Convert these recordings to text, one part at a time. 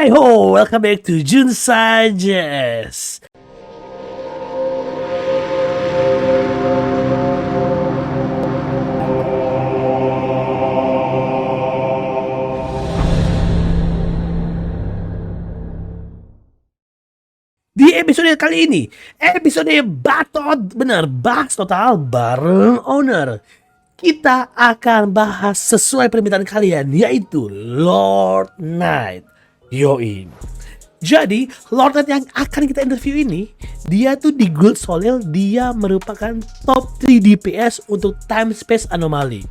Hi ho, welcome back to Junsa. Yes. Di episode kali ini, episode Batot, bener, bahas total bareng owner. Kita akan bahas sesuai permintaan kalian, yaitu Lord Knight. Yoi. Jadi, Lord Knight yang akan kita interview ini, dia tuh di Guild Solil, dia merupakan top 3 DPS untuk time space anomaly.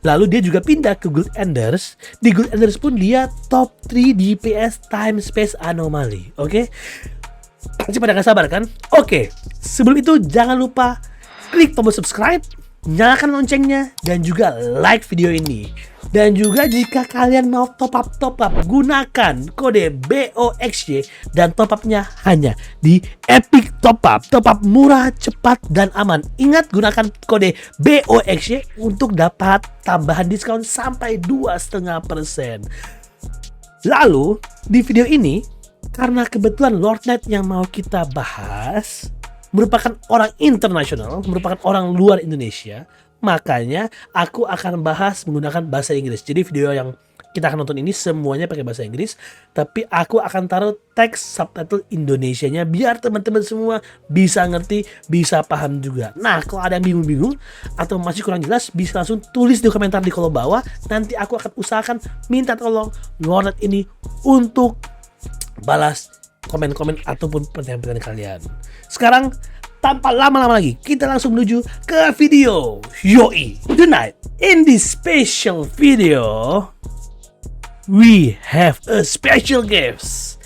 Lalu dia juga pindah ke Guild Enders. Di Guild Enders pun dia top 3 DPS time space anomaly. Oke? Pasti pada gak sabar kan? Oke, sebelum itu jangan lupa klik tombol subscribe, nyalakan loncengnya, dan juga like video ini. Dan juga jika kalian mau top up, gunakan kode BOXY dan top upnya hanya di Epic Top up murah, cepat, dan aman. Ingat, gunakan kode BOXY untuk dapat tambahan diskon sampai 2,5%. Lalu di video ini, karena kebetulan Lord Knight yang mau kita bahas merupakan orang internasional, merupakan orang luar Indonesia, makanya aku akan bahas menggunakan bahasa Inggris. Jadi video yang kita akan nonton ini semuanya pakai bahasa Inggris, tapi aku akan taruh teks subtitle Indonesianya biar teman-teman semua bisa ngerti, bisa paham juga. Nah, kalau ada yang bingung-bingung atau masih kurang jelas, bisa langsung tulis di komentar di kolom bawah. Nanti aku akan usahakan minta tolong Lord Knight ini untuk balas komen-komen ataupun pertanyaan-pertanyaan kalian. Sekarang tanpa lama-lama lagi, kita langsung menuju ke video. Yoi, tonight in this special video, we have a special guest,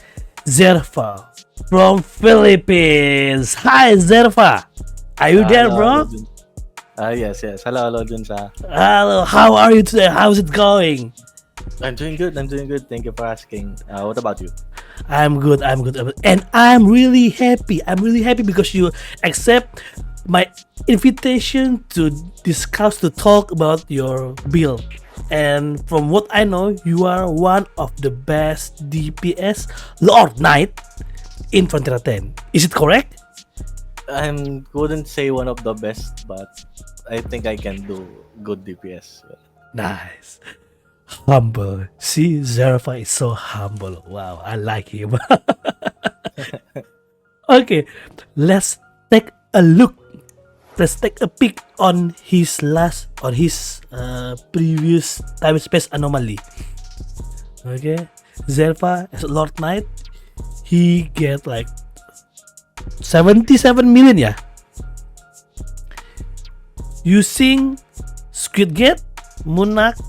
Zerva from Philippines. Hi Zerva, are you there, bro? Yes. Hello, Junsa. Hello, how are you today? How's it going? I'm doing good. Thank you for asking. What about you? I'm good. And I'm really happy. Because you accept my invitation to discuss, to talk about your build. And from what I know, you are one of the best DPS Lord Knight in Frontier 10. Is it correct? I wouldn't say one of the best, but I think I can do good DPS. Nice. Humble. See, Zerva is so humble. Wow, I like him. Okay, let's take a look. Let's take a peek on his previous time space anomaly. Okay, Zerva as Lord Knight, he get like 77 million, yeah. Using Squid Gate, Munak,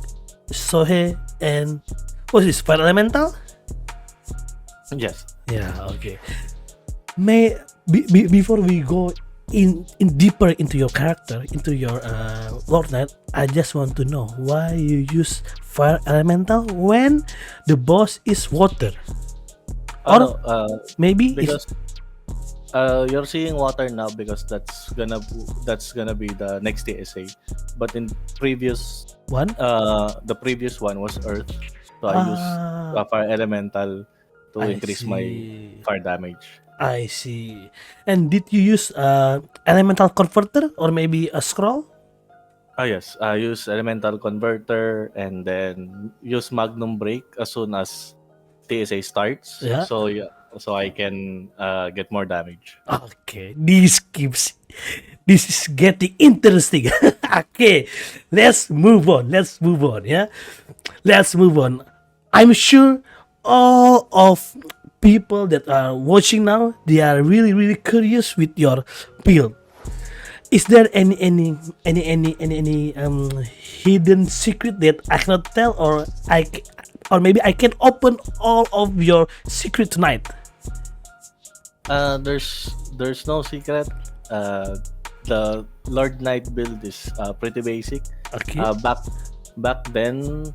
Sohe, and what's this? Fire Elemental? Yes. Yeah. Okay. Before we go in deeper into your character, into your Lord Knight, I just want to know why you use Fire Elemental when the boss is water, or maybe because you're seeing water now because that's gonna be the next TSA. But in previous one. The previous one was Earth, so I use Fire Elemental to increase my fire damage. I see. And did you use Elemental Converter or maybe a scroll? Yes, I use Elemental Converter and then use Magnum Break as soon as TSA starts. Yeah. So I can get more damage. Okay, this is getting interesting. Okay, let's move on. Yeah, let's move on. I'm sure all of people that are watching now, they are really curious with your build. Is there any hidden secret that I cannot tell, or maybe I can open all of your secret tonight? There's no secret. The Lord Knight build is pretty basic. Okay. Back then,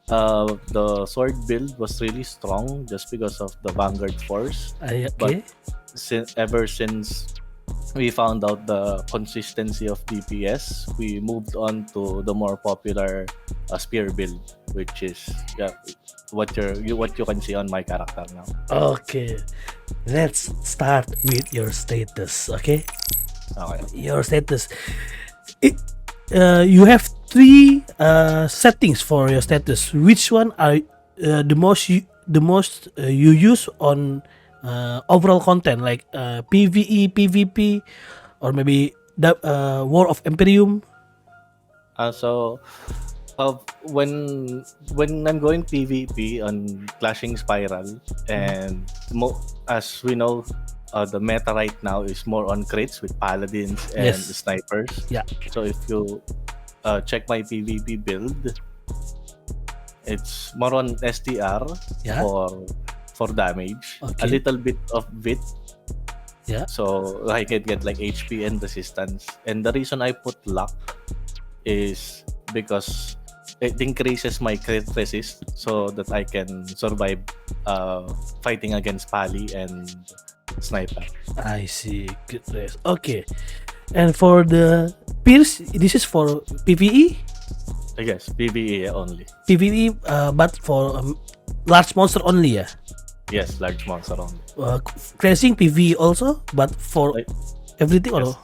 the sword build was really strong just because of the Vanguard Force. Okay. But ever since we found out the consistency of DPS, we moved on to the more popular spear build, which is what you can see on my character now. Okay, let's start with your status. Okay, Okay. your status. It, you have three settings for your status. Which one are the most you use on overall content like PVE, PvP, or maybe the War of Imperium? So when I'm going PvP on Clashing Spiral, and as we know, the meta right now is more on crits with paladins and Yes. snipers. Yeah. So if you check my PvP build, it's more on STR Yeah. for damage, a Okay. little bit of wit. Yeah. So I can get like HP and resistance. And the reason I put luck is because it increases my crit resist so that I can survive fighting against Pali and Sniper. I see. Good rest. Okay. And for the Pierce, this is for PvE, Yes, PvE only. PvE, but for large monster only. Yeah. Yes, large monster only. Clashing PvE also, but for Like, everything or yes.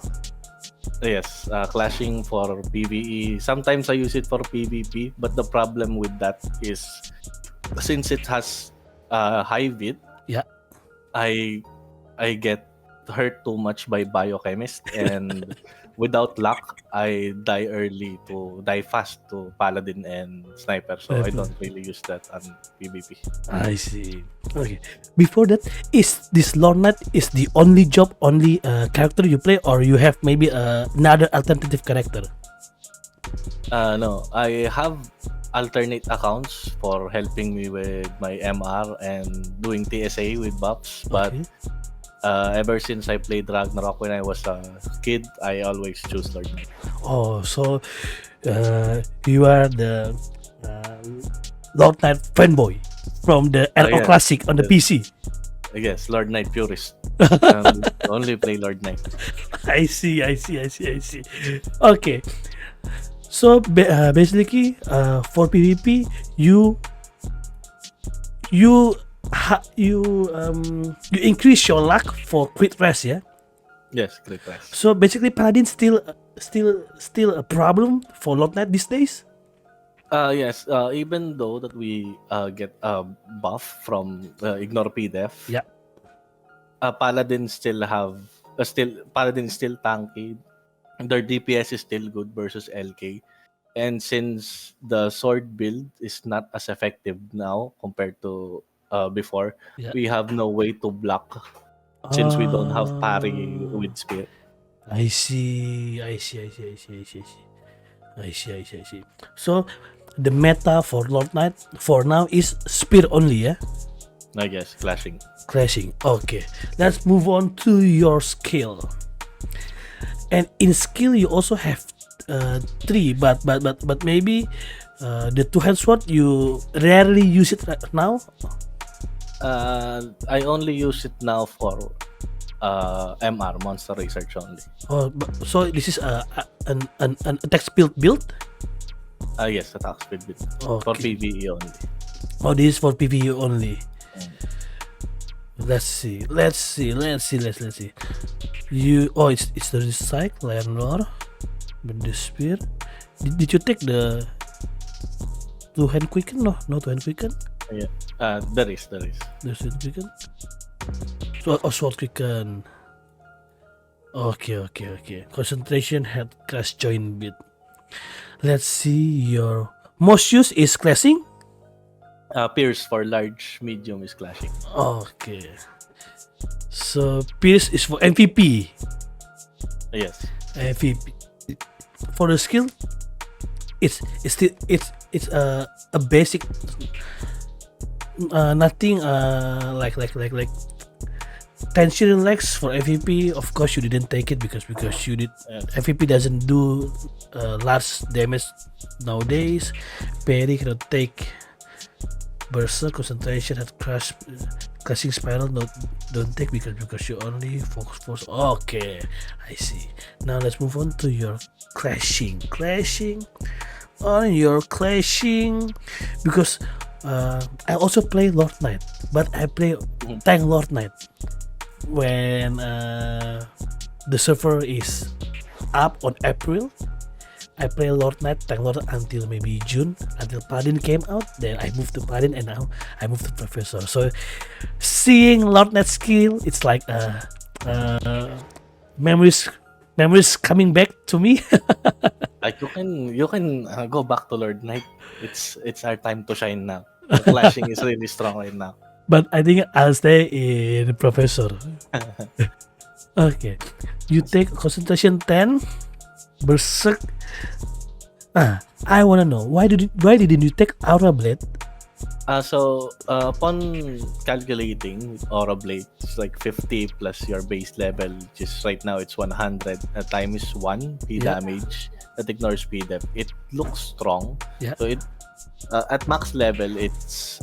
Yes, clashing for PvE. Sometimes I use it for PvP, but the problem with that is since it has high vid, Yeah. I get hurt too much by biochemist, and without luck, I die fast to paladin and sniper. So I don't really use that on PvP. I see. Okay. Before that, is this Lord Knight is the only character you play, or you have maybe another alternative character? No, I have alternate accounts for helping me with my MR and doing TSA with buffs, but Okay. ever since I played Ragnarok when I was a kid, I always choose Lord Knight. Oh, so you are the Lord Knight fanboy from the LO yeah. Classic on the PC. Yes, Lord Knight purist. Only play Lord Knight. I see. Okay. So basically, for PvP, you increase your luck for crit rest, yeah. Yes, great rest. So basically, Paladin still a problem for Lord Knight these days. Yes, even though that we get a buff from Ignore PDEF, Yeah. Paladin still tanky. Their DPS is still good versus LK. And since the sword build is not as effective now compared to before, Yeah. we have no way to block since we don't have parry with spear. I see. So the meta for Lord Knight for now is spear only, yeah. I guess clashing. Crashing. Okay, let's move on to your skill. And in skill, you also have three, but maybe the two-hand sword you rarely use it right now. I only use it now for MR monster research only. Oh, so this is an attack speed build. Yes, attack speed bit for Okay. PvE only. Oh, this is for PvE only. Mm. Let's see. It's the recycle Leonor with the spear. Did you take the two hand quicken? No two hand quicken. Yeah. There is. There's hand quicken. Sword quicken. Okay. Concentration head crash join bit. Let's see, your most use is clashing. Pierce for large, medium is clashing. Okay. So Pierce is for MVP. Yes. MVP. For the skill, it's a basic. Nothing like tension relax for MVP. Of course, you didn't take it because you did. MVP doesn't do large damage nowadays. Perry cannot take Berserk, concentration, had crashing spiral. Don't take because you only focus. Okay, I see. Now let's move on to your clashing. On your clashing, because I also play Lord Knight, but I play tank Lord Knight when the server is up on April. I play Lord Knight, tank Lord until maybe June, until Paladin came out. Then I moved to Paladin, and now I moved to Professor. So seeing Lord Knight skill, it's like memories coming back to me. Like you can go back to Lord Knight. It's our time to shine now. The clashing is really strong right now. But I think I'll stay in Professor. Okay, you take concentration 10, Berserk. I wanna know why didn't you take Aura Blade? Upon calculating with Aura Blade, it's like 50 plus your base level, which is right now it's 100. Time is 1 P Yeah. damage that ignores P def. It looks strong. Yeah. So it at max level, it's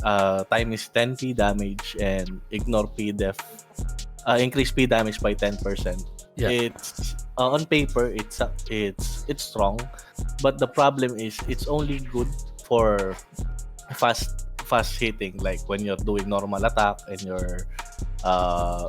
time is 10 P damage and ignore P def. Increase P damage by 10%. Yeah. It's on paper, it's strong, but the problem is it's only good for fast hitting, like when you're doing normal attack and you're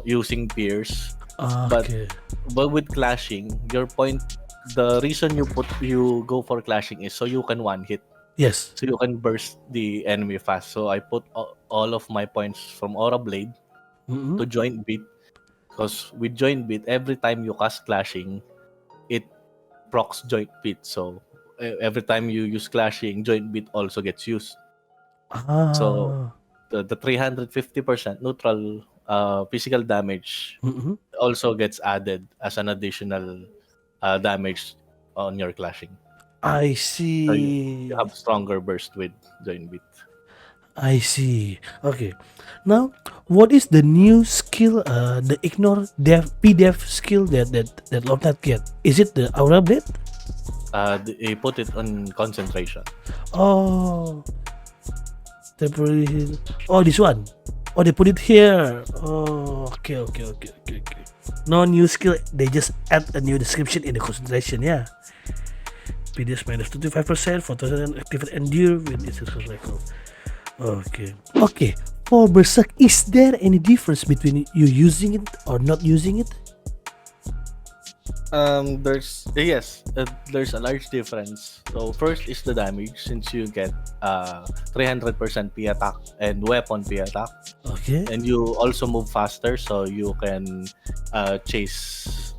using pierce. Okay. But with clashing, the reason you go for clashing is so you can one hit, Yes. so you can burst the enemy fast. So I put all of my points from Aura Blade Mm-hmm. to Joint Beat, because with Joint Beat, every time you cast clashing, it procs Joint Beat. So every time you use clashing, Joint Beat also gets used. So the 350% neutral physical damage Mm-hmm. also gets added as an additional damage on your clashing. I So see. you have stronger burst with Joint Beat. I see. Okay. Now, what is the new skill? The ignore def skill that Lord Knight get. Is it the Aura Blade? They put it on concentration. Oh, temporary heal. Oh, this one. Oh, they put it here. Oh, okay. No new skill. They just add a new description in the concentration. Yeah. PDS minus 25% for 2000 activate endure with its cycle. Okay. Okay. For Berserk, is there any difference between you using it or not using it? There's a large difference. So first is the damage, since you get 300% P attack and weapon P attack, Okay. and you also move faster, so you can chase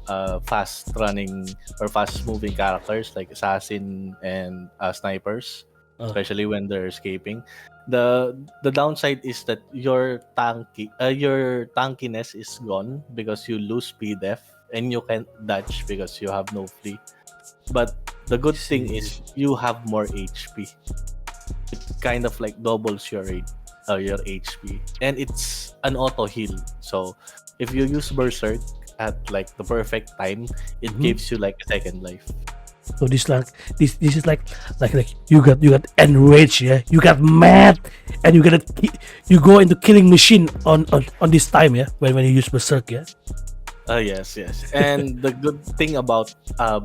fast running or fast moving characters like assassin and snipers, especially when they're escaping. The downside is that your tankiness is gone because you lose P def, and you can't dodge because you have no flee. But the good thing is you have more HP. It kind of like doubles your HP, and it's an auto heal. So if you use Berserk at like the perfect time, it gives you like a second life. So this is like you got enraged, yeah. You got mad, and you go into killing machine on this time, yeah. When you use Berserk, yeah. Yes. And the good thing about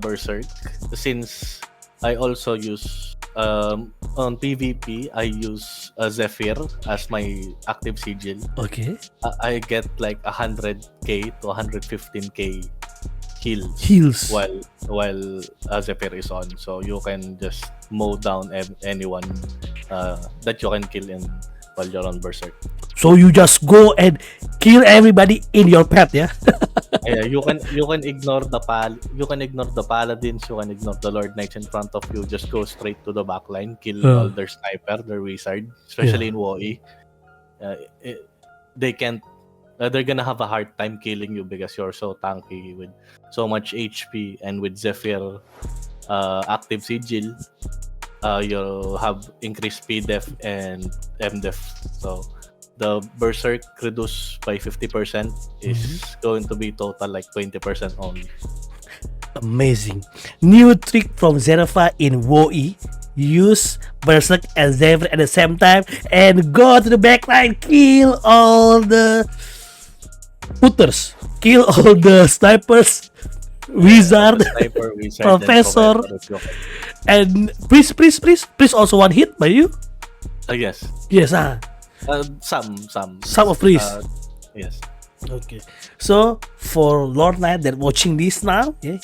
Berserk, since I also use on PvP, I use Zephyr as my active sigil. Okay. I get like 100k to 115k Heals. while Zephyr is on, so you can just mow down anyone that you can kill while you're on Berserk. So you just go and kill everybody in your path, yeah. Yeah, you can ignore the paladins, you can ignore the Lord Knights in front of you. Just go straight to the back line, kill all their sniper, their wizard, especially in WoE. They can't. They're gonna have a hard time killing you because you're so tanky with so much HP, and with Zephyr active sigil, you'll have increased P def and M def. So the Berserk reduced by 50% is going to be total like 20% only. Amazing. New trick from Zerafa in WoE. Use Berserk and Zephyr at the same time and go to the backline. Kill all the putters. Kill all the snipers. Wizard. Sniper, wizard, Professor. and And please also one hit by you. Yes. Yes, Some of freeze. Yes. Okay. So for Lord Knight that watching this now, yeah,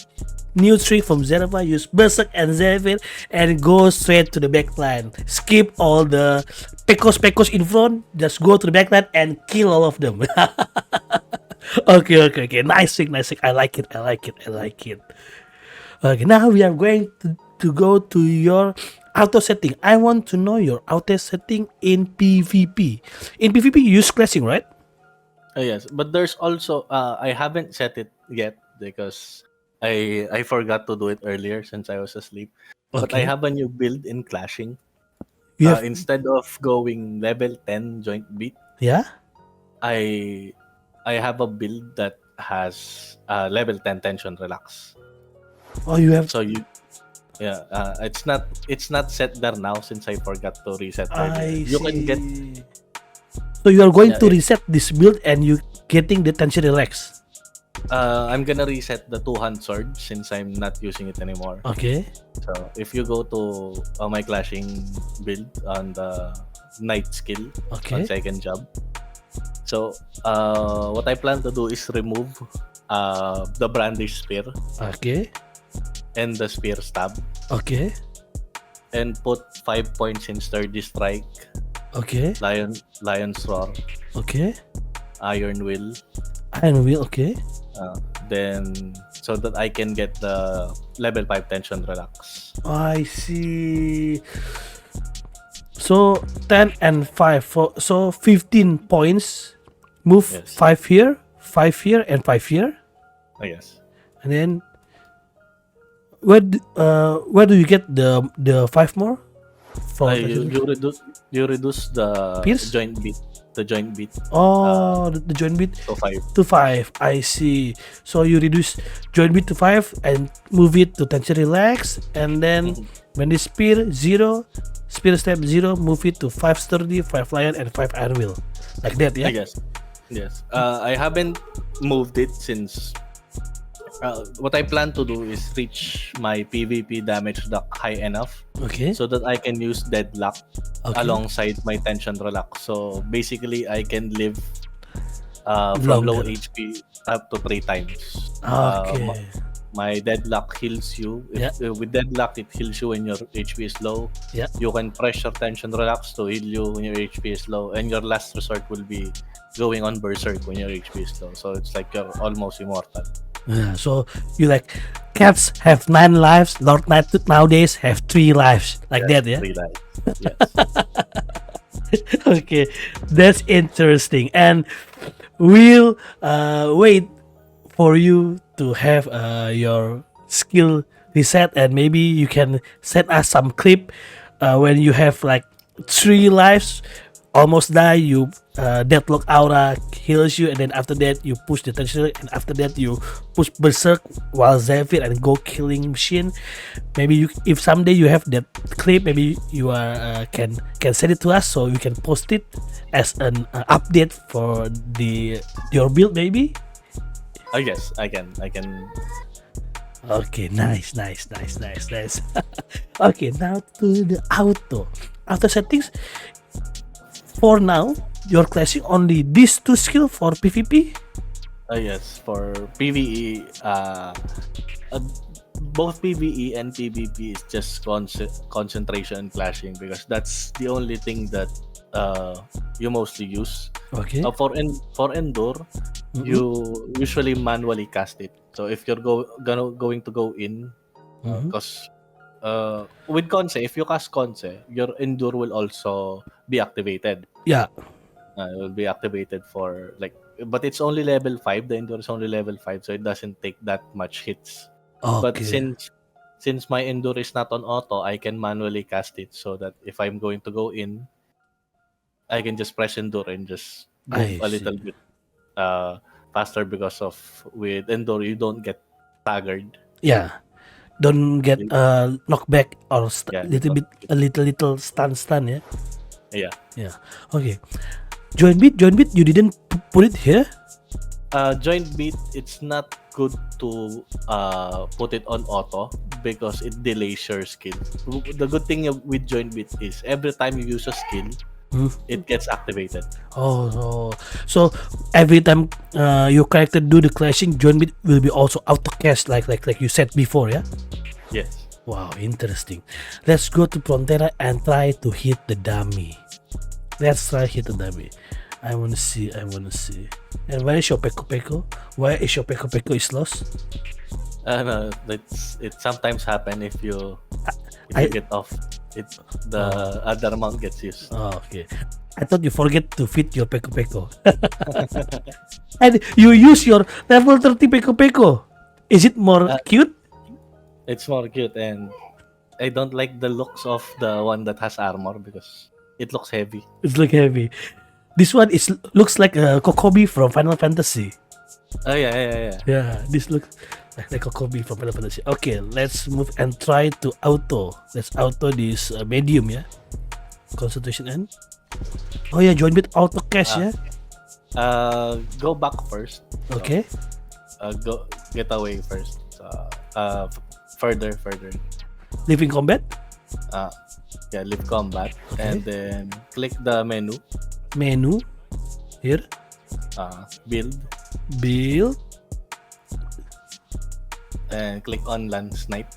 new trick from Zerva, use Berserk and Zephyr and go straight to the backline. Skip all the pekos in front, just go to the backline and kill all of them. Okay. Nice trick. I like it. Okay, now we are going to go to your auto setting. I want to know your auto setting in PvP. In PvP, you use Clossing, right? Yes, but there's also I haven't set it yet because I forgot to do it earlier since I was asleep. But I Okay. have a new build in clashing. You have, Instead of going level 10 joint beat, yeah? I I have a build that has level 10 tension relax. Oh, you have, So it's not set there now since I forgot to reset earlier. I You can get see. So you are going yeah, to reset this build and you getting the tension relax. I'm gonna reset the two hand sword since I'm not using it anymore. Okay. So if you go to my clashing build on the knight skill on Okay. second job, so what I plan to do is remove the brandish spear Okay. and the spear stab Okay. and put 5 points in sturdy strike, Okay. lion's roar, Okay. iron will, Iron Will. Okay. then so that I can get the level 5 tension relax. I see. So 10 and 5 so 15 points. Move Yes. 5 here, 5 here, and 5 here. Oh, yes. And then where do you get the 5 more? From You reduce the Pierce? joint beat. The joint beat the joint beat to 5. to 5. I see. So you reduce joint beat to 5 and move it to tension relax, and then when the spear step 0, move it to 5 sturdy, 5 lion, and 5 iron will. Like that, yeah? Yes. I haven't moved it since what I plan to do is reach my PvP damage duck high enough Okay. so that I can use deadlock Okay. alongside my tension relax. So basically, I can live from low Longer. HP up to 3 times. Okay. My deadlock heals you. With deadlock, it heals you when your HP is low. Yeah. You can press your tension relax to heal you when your HP is low, and your last resort will be going on berserk when your HP is low. So it's like you're almost immortal. Yeah, so you like cats have 9 lives, Lord Knight nowadays have 3 lives. Like that, yeah? 3 lives. Yes. Okay, that's interesting. And we'll wait for you to have your skill reset, and maybe you can send us some clip when you have like 3 lives, almost die, you deadlock aura heals you, and then after that you push the tension, and after that you push berserk while Zephyr and go killing machine. Maybe you, if someday you have that clip, maybe you are can send it to us so we can post it as an update for your build maybe. Yes, I can. Okay, nice. Okay, now to the auto settings. For now, you're clashing only these 2 skill for PvP. Yes, for PvE, both PvE and PvP is just concentration and clashing because that's the only thing that you mostly use. Okay. For endure, you usually manually cast it. So if you're going to go in, because with Conce, if you cast Conce, your endure will also be activated. Yeah. It will be activated for like, but it's only level 5. The endure is only level 5, so it doesn't take that much hits. But Okay. since my endure is not on auto, I can manually cast it so that if I'm going to go in, I can just press endure and just move I a see. little bit faster because of with endure you don't get staggered. Yeah. Don't get knockback or Yeah, a little stun, yeah. yeah. Yeah. Okay. Joint beat, you didn't put it here. Joint beat, it's not good to put it on auto because it delays your skill. The good thing with join bit is every time you use a skill, it gets activated. So every time your character do the clashing, join bit will be also auto cast like you said before, yeah. Yes. Wow, interesting. Let's go to Frontera and try to hit the dummy. Let's try hit the dummy. I wanna see. And where is your Peko Peko? Where is your Peko Peko is lost? No, it sometimes happen if you I- get off. The other amount gets used. Oh, okay. I thought you forget to fit your Peko Peko. And you use your level 30 Peko Peko. Is it more cute? It's more cute, and I don't like the looks of the one that has armor because it looks heavy. It's like heavy. This one looks like a Kokobi from Final Fantasy. Oh yeah. Yeah, this looks like Kokobi from Final Fantasy. Okay, let's move and try to auto. Let's auto this medium, yeah. Concentration N. Oh yeah, join bit auto cash, yeah. Go back first. Okay. Go get away first. So, further. Living combat. Yeah, leave combat, and then click the menu. Menu. Here. Build, and click on land snipe.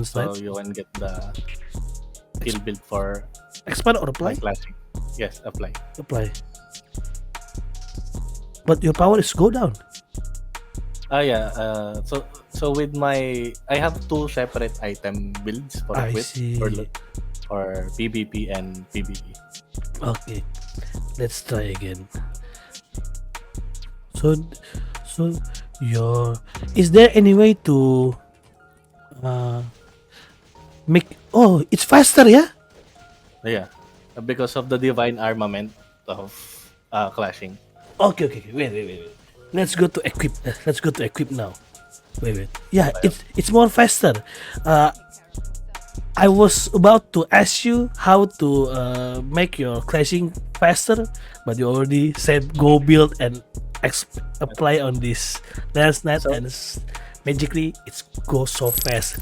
So you can get the kill build for Expand or apply? classic. Yes, apply. Apply. But your power is go down. Yeah. So with my, I have two separate item builds for I equip see. for PvP and PvE. Okay. Let's try again. So is there any way to make? Oh, it's faster, yeah. Yeah, because of the divine armament of clashing. Okay. Wait. Let's go to equip. Let's go to equip now. Wait. Yeah, it's more faster. I was about to ask you how to make your clashing faster, but you already said go build and apply on this last night, and magically it goes so fast.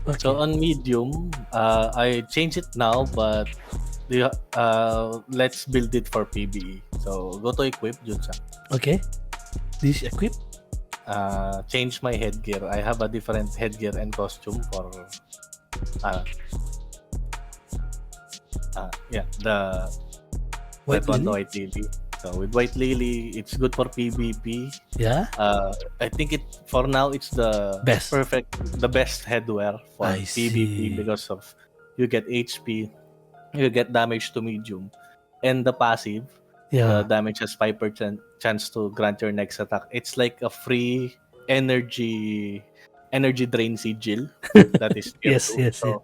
Okay. So on medium, I change it now, but let's build it for PvE. So go to equip, Junsa. Okay, this equip. Change my headgear. I have a different headgear and costume for the White one, the Lily? White Lily. So with White Lily, it's good for PvP. Yeah. I think for now it's the Best. the best headwear for I see. PvP because of you get HP, you get damage to medium, and the passive. Yeah. Damage has 5% chance to grant your next attack. It's like a free energy drain sigil that is tier Yes. 2. Yes. So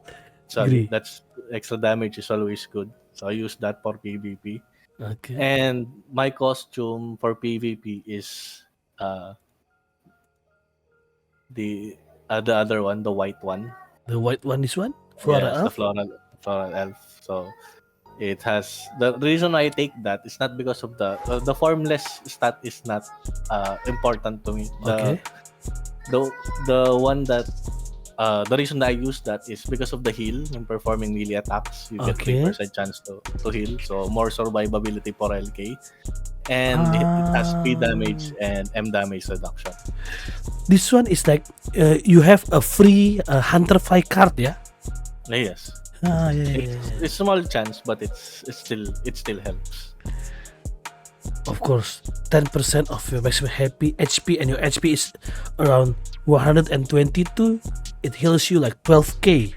Agree. that's extra damage is always good. So I use that for PvP. Okay. And my costume for PvP is the other one, the white one. The white one is one. Flora Yes, the elf? floral elf. So it has the reason I take that is not because of the formless stat is not important to me. Okay. The one that the reason that I use that is because of the heal when performing melee attacks. You get Okay. 3% chance to heal, so more survivability for LK, and it has P damage and M damage reduction. This one is like you have a free hunter fight card, yeah. Yes, Yeah. it's small chance, but it still helps. Of course, 10% of your maximum HP, and your HP is around 122. It heals you like 12k.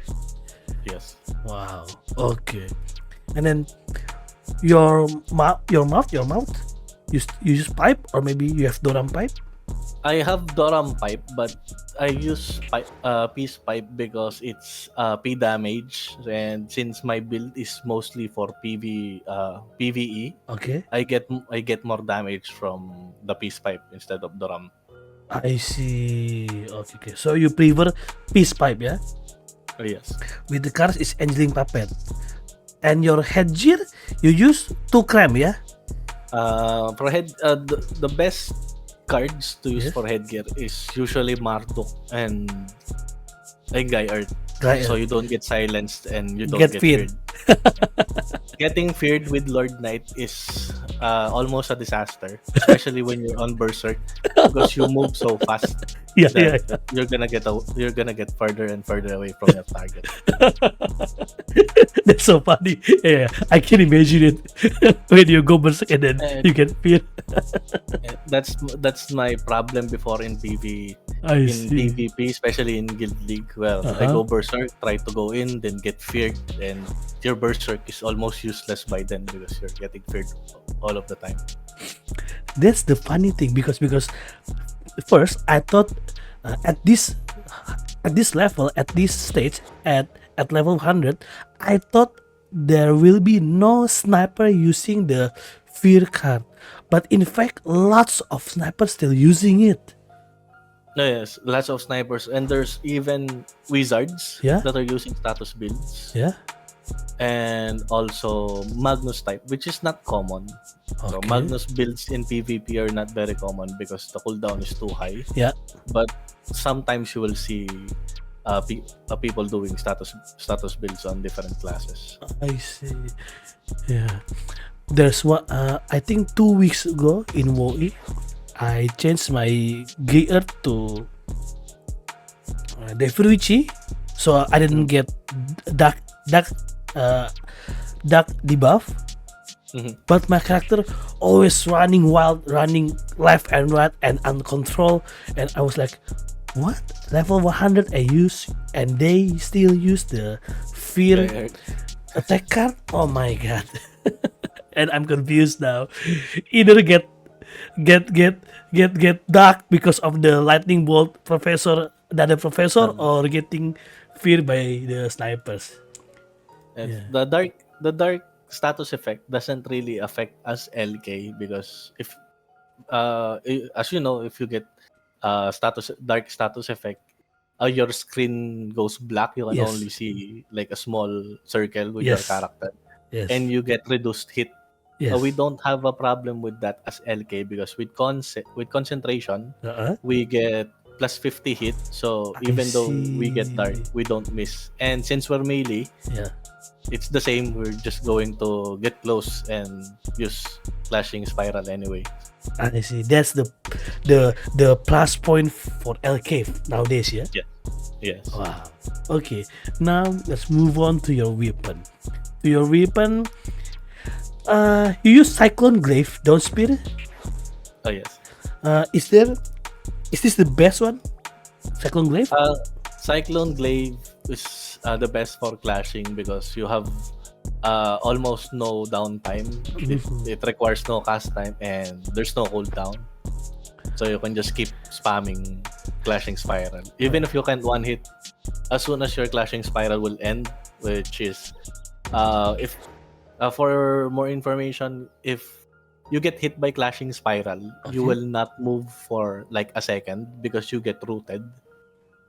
Yes. Wow. Okay. And then your mouth. You use pipe, or maybe you have Doram pipe. I have Doram pipe, but I use peace pipe because it's P damage, and since my build is mostly for PvE, Okay. I get more damage from the peace pipe instead of Doram. I see. Okay. So you prefer peace pipe, yeah? Yes. With the cards is Angeling Puppet. And your headgear, you use 2 cram, yeah? For head, the best cards to use Yes. for headgear is usually Marduk and Guy Earth. Right. So you don't get silenced and you don't Get get feared. feared. Getting feared with Lord Knight is almost a disaster, especially when you're on Berserk, because you move so fast Yeah, that yeah. you're gonna get further and further away from your target. That's so funny. Yeah, I can imagine it when you go berserk and then And you get feared. that's my problem before in I in see. PvP, especially in Guild League. Well, I Uh-huh. go Berserk, try to go in, then get feared, and your Berserk is almost useless by then because you're getting feared all of the time. That's the funny thing because first I thought at this level, at this stage, at level 100, I thought there will be no sniper using the fear card, but in fact lots of snipers still using it. No, yes, lots of snipers, and there's even wizards Yeah. that are using status builds, Yeah. and also Magnus type, which is not common. So Okay. Magnus builds in PvP are not very common because the cooldown is too high. Yeah. But sometimes you will see people doing status builds on different classes. I see. Yeah. There's one. I think 2 weeks ago in WoE, I changed my gear to Defuruichi, so I didn't get dark dark uh, dark debuff. Mhm. But my character always running wild, running left and right and uncontrolled, and I was like, "What? Level 100 I use, and they still use the fear Yeah, attack card? Oh my god!" And I'm confused now. Either get dark because of the lightning bolt professor, the other professor, or getting feared by the snipers. and Yeah. the dark status effect doesn't really affect us LK because if as you know, if you get status dark status effect, your screen goes black. You can only Yes. see like a small circle with your Yes. character, and Yes. you get reduced hit. Yes. We don't have a problem with that as LK because with concentration, Uh-huh. we get plus 50 hit. So I even though we get dark, see. we don't miss. And since we're melee, Yeah. it's the same. We're just going to get close and use flashing spiral anyway. I see. That's the plus point for LK nowadays. Yeah. Yes. Wow. Okay. Now let's move on to your weapon. To your weapon, you use Cyclone Glaive, don't spear. Oh yes. Is this the best one? Cyclone Glaive? Cyclone Glaive is the best for clashing because you have almost no downtime. It requires no cast time and there's no cooldown. So you can just keep spamming clashing spiral. Even if you can't one hit, as soon as your clashing spiral will end, which is if for more information, if you get hit by clashing spiral, Okay. you will not move for like a second because you get rooted.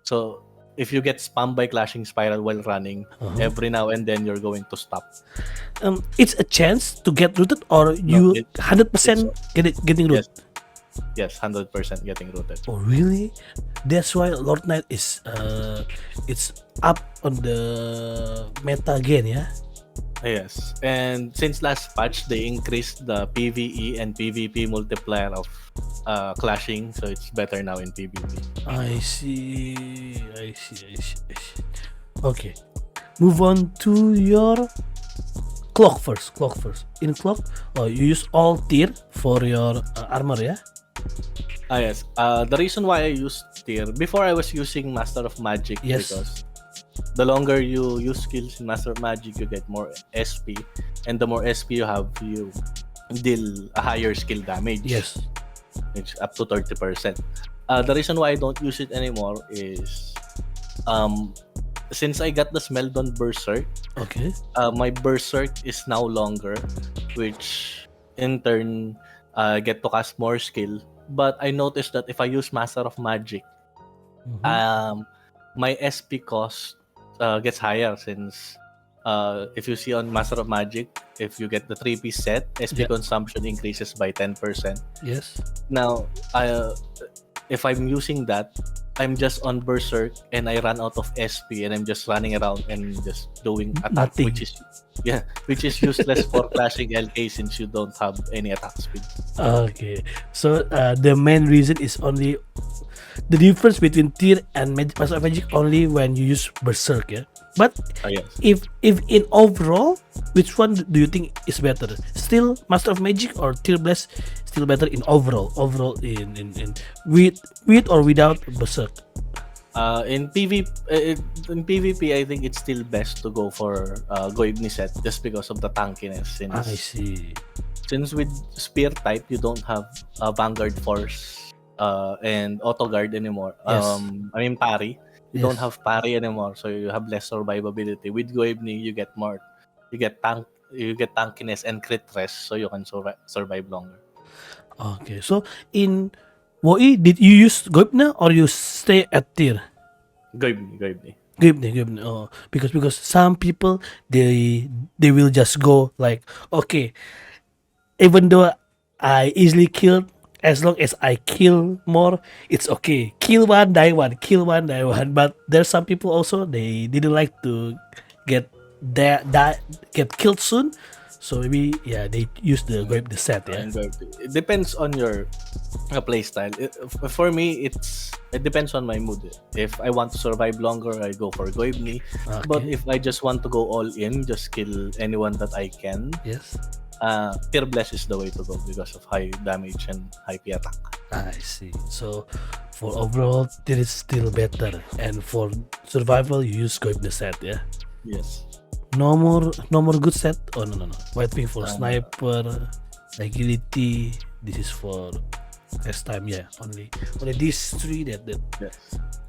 So if you get spammed by clashing spiral while running, every now and then you're going to stop. It's a chance to get rooted, or No, you 100% getting rooted. Yes, 100% getting rooted. Oh really? That's why Lord Knight is it's up on the meta again, yeah. Yes, and since last patch, they increased the PvE and PvP multiplier of clashing, so it's better now in PvP. I see. I see. Okay, move on to your clock first. In clock, you use all tier for your armor, yeah. Yes. The reason why I used tier before, I was using Master of Magic Yes. because the longer you use skills in Master of Magic, you get more SP, and the more SP you have, you deal a higher skill damage. Yes. It's up to 30%. The reason why I don't use it anymore is since I got the Smeldon Berserk, Okay. my Berserk is now longer, which in turn get to cast more skill. But I noticed that if I use Master of Magic, my SP cost gets higher since If you see on Master of Magic, if you get the 3-piece set, SP Yeah. consumption increases by 10%. Yes. Now, if I'm using that, I'm just on Berserk and I run out of SP and I'm just running around and just doing attack, Nothing. which is useless for clashing LK since you don't have any attack speed. Okay. So the main reason is only the difference between tier and Master of Magic only when you use Berserk, yeah. But Yes. if in overall, which one do you think is better? Still Master of Magic or Tier Blast still better in overall? Overall in with or without Berserk? In PvP, I think it's still best to go for Goibni set just because of the tankiness. I see. Since with Spear type, you don't have Vanguard Force and Auto Guard anymore. Yes. I mean parry. You don't Yes. have parry anymore, so you have less survivability. With Goibni, you get more. You get tankiness and crit rest, so you can survive longer. Okay. So in WoE, did you use Goipna or you stay at tier? Goibni. Goipna. Oh, because some people they will just go like, okay, even though I easily killed, as long as I kill more, it's okay. Kill one, die one. Kill one, die one. But there's some people also they didn't like to get get killed soon. So maybe they use the grape the set, yeah. And it depends on your play style. For me, it depends on my mood. If I want to survive longer, I go for Goibni. But Okay. if I just want to go all in, just kill anyone that I can, Yes. Tier Bless is the way to go because of high damage and high P attack. I see. So for overall, it is still better, and for survival, you use Goip the set, yeah. Yes. No more good set. Oh no. White Wing for No. sniper, agility. This is for test time, yeah. Only these three that Yes.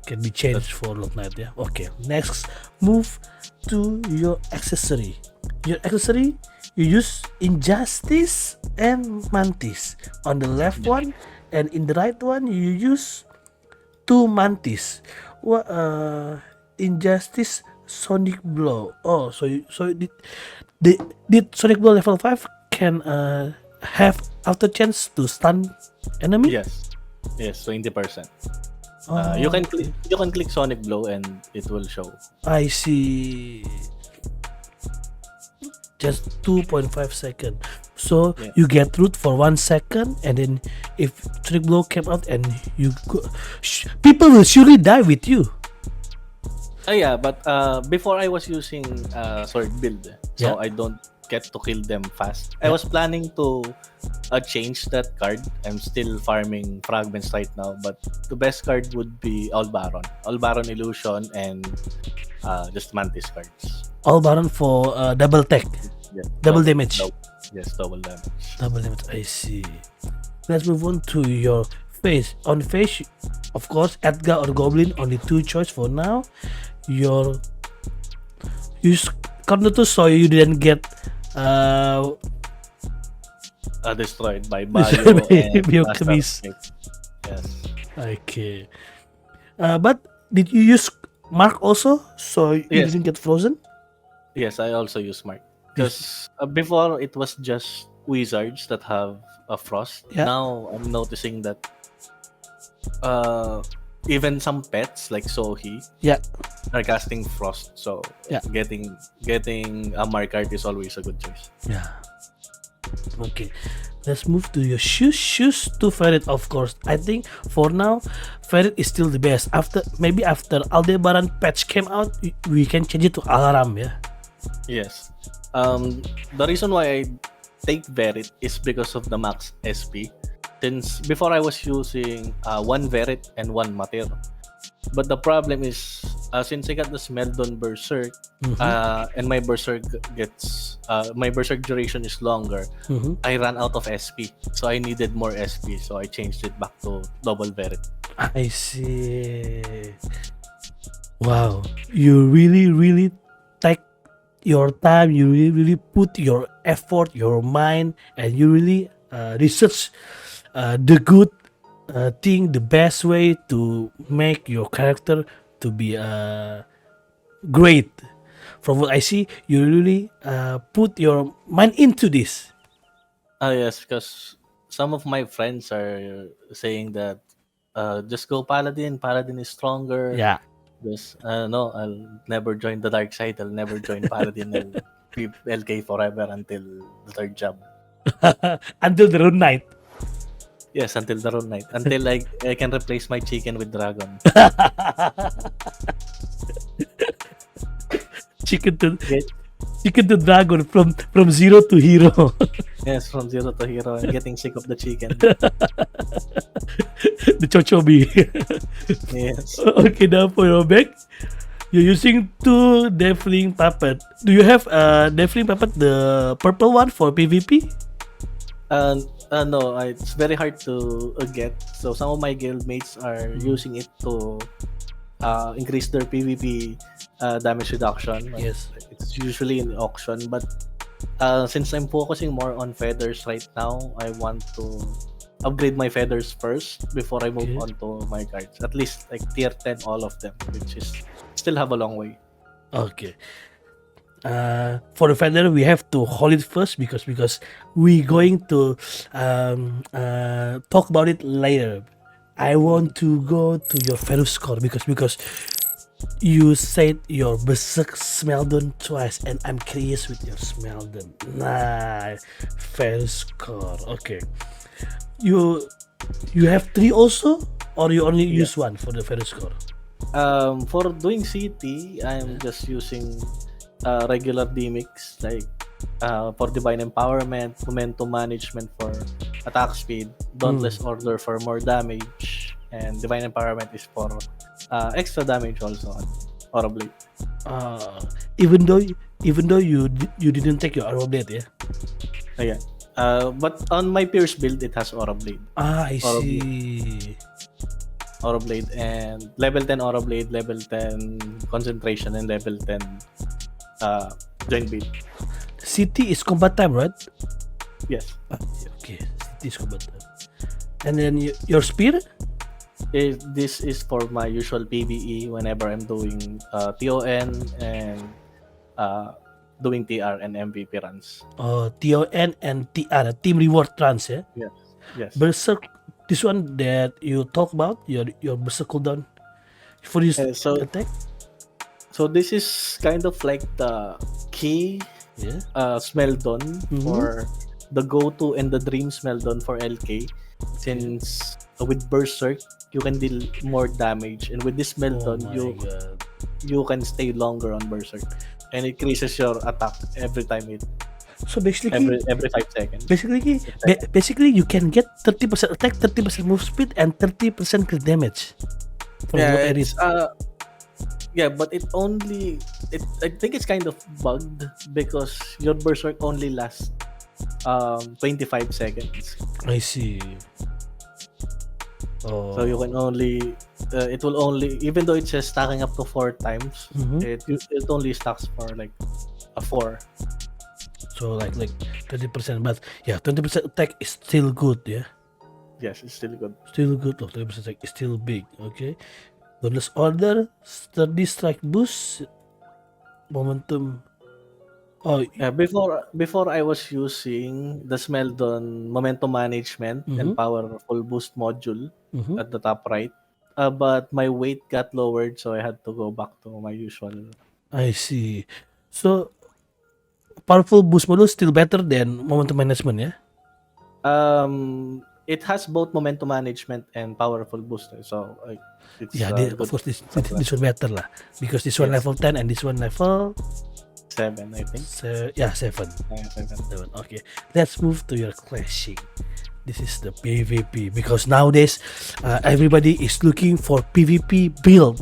can be changed for Lock Knight, yeah. Okay. Next, move to your accessory. Your accessory, you use Injustice and Mantis. On the left one and in the right one, you use two Mantis. What Injustice Sonic Blow. Oh, so did Sonic Blow level 5 can have after chance to stun enemy? Yes. 20%. Oh, You can click Sonic Blow and it will show. I see. Just 2.5 seconds. So Yeah. you get root for 1 second, and then if Sonic Blow came out and you go, people will surely die with you. Yeah, but before I was using sword build, so Yeah. I don't get to kill them fast. I was planning to change that card. I'm still farming fragments right now, but the best card would be All Baron Illusion, and just Mantis cards. All Baron for double tech, Yeah, double damage. Yes, double damage. Double damage. I see. Let's move on to your face. On face, of course, Edgar or Goblin. Only two choice for now. Your use Carnotus, so you didn't get Destroyed by Destroyed Bayo by and Biochemist. Master of Fate. Yes. Okay. But did you use Mark also, so you Yes. didn't get frozen? Yes, I also use Mark. Because before it was just wizards that have a frost. Yeah. Now I'm noticing that even some pets like Sohi Yeah. are casting frost. So Yeah. getting a Mark card is always a good choice. Yeah. Okay. Let's move to your shoes. Shoes to Ferret, of course. I think for now, Ferret is still the best. After Aldebaran patch came out, we can change it to Alaram, yeah. Yes. The reason why I take Verit is because of the max SP. Since before I was using one Verit and one Mater. But the problem is since I got the Smeldon Berserk and my Berserk duration is longer, I ran out of SP. So I needed more SP. So I changed it back to double Verit. I see. Wow, you really take your time. You really put your effort, your mind, and you really research the good thing, the best way to make your character to be great. from what I see, you really put your mind into this. Yes, because some of my friends are saying that just go Paladin. Paladin is stronger. Yeah. Just no, I'll never join the dark side. I'll never join Paladin. I'll be LK forever until the third job. Until the rune night. Yes, until the rune night. Until I can replace my chicken with dragon. chicken to Get, chicken to dragon from zero to hero. yes, from zero to hero. I'm getting sick of the chicken. The chochobi. Yes. Okay, now for your back, you're using two Deathling Puppet. Do you have Deathling Puppet, the purple one for PvP? No, it's very hard to get. So some of my guildmates are using it to increase their PvP damage reduction. Yes. It's usually in auction, but since I'm focusing more on feathers right now, I want to upgrade my feathers first before I move Okay. on to my cards. At least like tier 10, all of them, which is still have a long way. Okay. For the feather, we have to hold it first because we going to talk about it later. I want to go to your Verus Core because you said your Berserk Smeldon twice, and I'm curious with your Smeldon. Nah, Verus Core. Okay. You have three also, or you only use one for the Verus Core? For doing CT, I'm just using regular D-Mix, like for Divine Empowerment, Momentum Management for attack speed, Dauntless Order for more damage, and Divine Empowerment is for extra damage also on Aura Blade. Even though you didn't take your Arrow Blade, yeah? Yeah. But on my Pierce build, it has Aura Blade. I Aura see. Aura Blade and level 10 Aura Blade, level 10 Concentration, and level 10 Joint Beat. CT is combat time, right? Yes. Okay, CT is combat time. And then your spear? This is for my usual PvE whenever I'm doing TON and doing TR and MVP runs. TON and TR, Team Reward Trans, yeah? Yes. Yes. Berserk, this one that you talk about, your Berserk cooldown for this so attack? so this is kind of like the key Yeah. Smeldon for the go-to and the dream Smeldon for LK, since with Berserk you can deal more damage, and with this Smeldon God. you can stay longer on Berserk, and it increases your attack every time So basically, every 5 seconds. basically you can get 30% attack, 30% move speed, and 30% crit damage. From what I read. But I think it's kind of bugged because your Berserk only lasts 25 seconds. I see. So you can only it will only, even though it says stacking up to 4 times, it only stacks for like a 4. So like 20%, but yeah, 20% attack is still good, yeah. Yes, it's still good. Still good. 20% attack is still big. Okay. Dauntless Order, sturdy strike boost, momentum. Before I was using the Smeldon momentum management and powerful boost module at the top right, but my weight got lowered, so I had to go back to my usual. I see. So powerful boost module still better than momentum management, yeah. It has both momentum management and powerful booster, so it's Of course this one better lah, because this one level 10 and this one level 7, I think. 7. 7. Okay, let's move to your clashing. This is the PvP, because nowadays everybody is looking for PvP build,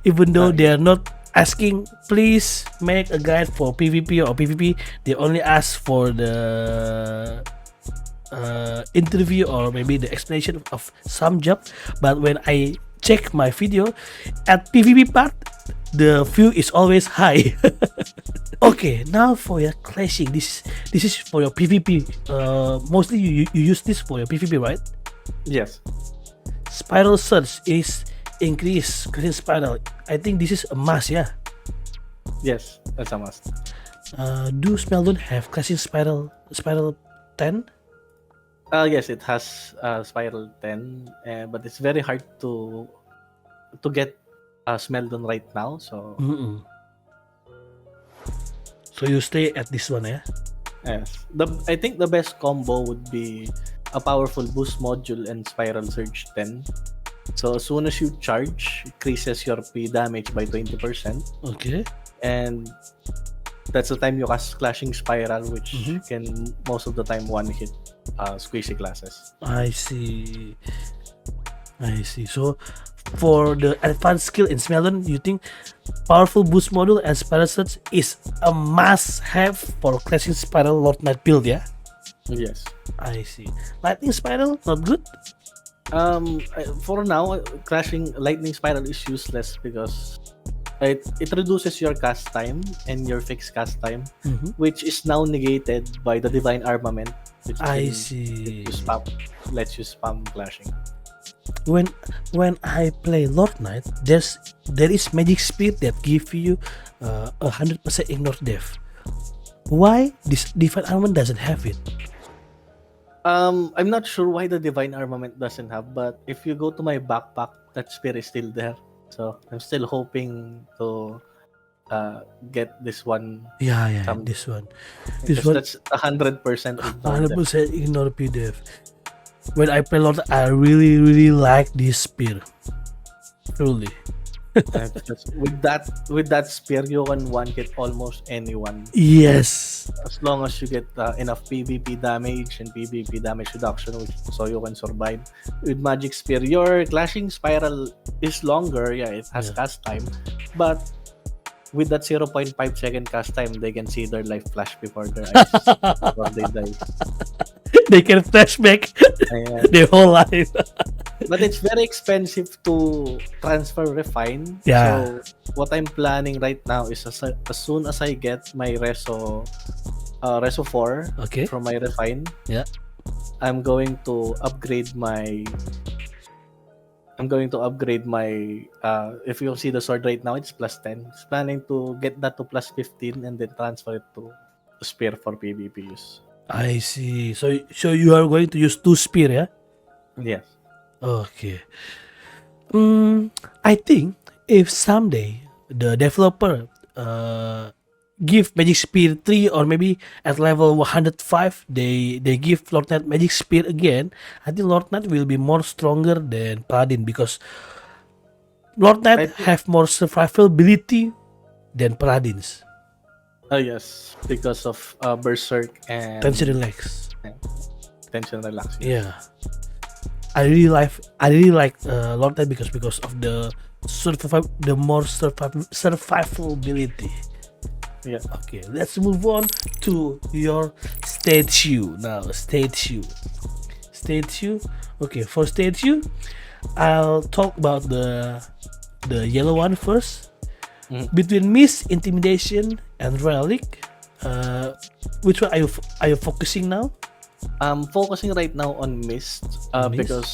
even though they are not asking please make a guide for PvP or PvP. They only ask for the interview or maybe the explanation of some job. But when I check my video at PvP part, the view is always high. Okay, now for your clashing, this is for your PvP. Mostly you use this for your PvP, right? Yes. Spiral Surge is increase crit spiral. I think this is a must, yeah. Yes, that's a must. Do Smeldon have Clashing Spiral 10? Yes, it has Spiral 10, but it's very hard to get Smeldon right now. So Mm-mm. So you stay at this one, yeah? yes, I think the best combo would be a powerful boost module and Spiral Surge 10. So as soon as you charge, increases your P damage by 20%, Okay. and that's the time you cast Clashing Spiral, which Mhm. can most of the time one hit squishy classes. I see. So for the advanced skill in Smeldon, you think powerful boost module and spiral surge is a must-have for Clashing Spiral Lord Knight build, yeah? Yes. I see. Lightning Spiral, not good? For now, crashing lightning spiral is useless because it reduces your cast time and your fixed cast time, Mhm. which is now negated by the divine armament, which I can see. lets you spam clashing. When I play Lord Knight, there is magic speed that give you 100% ignore death. Why this divine armament doesn't have it? I'm not sure why the divine armament doesn't have, but if you go to my backpack, that spear is still there. So I'm still hoping to get this one Yeah, someday, this one. This because one that's 100% ignore death. 100% ignore PDF. When I play Lord, I really like this spear. Truly. Because with that spear, you can one hit almost anyone Yes. as long as you get enough PvP damage and PvP damage reduction, so you can survive. With magic spear, your clashing spiral is longer. Yeah, it has Yeah. cast time, but with that 0.5 second cast time, they can see their life flash before their eyes before they die. They can flashback Ayan. their whole life. But it's very expensive to transfer refine. Yeah. So what I'm planning right now is as soon as I get my Reso 4 Okay. from my refine, Yeah. I'm going to upgrade my if you see the sword right now, it's plus 10. It's planning to get that to plus 15 and then transfer it to spear for PvP use. I see. So you are going to use 2 spear, yeah? Yes. Okay. I think if someday the developer give Magic Spear 3 or maybe at level 105 they give Lord Knight Magic Spear again, I think Lord Knight will be more stronger than Paladin because Lord I Knight think- have more survivability than Paladins. Oh yes, because of Berserk and Tension relax. tension relax. Yeah. I really like Lord Knight because of the survivability. Yeah. Okay, let's move on to your statue now. Statue. Okay, for statue, I'll talk about the yellow one first. Between Mist, Intimidation, and Relic, which one are you focusing now? I'm focusing right now on Mist, On Mist? because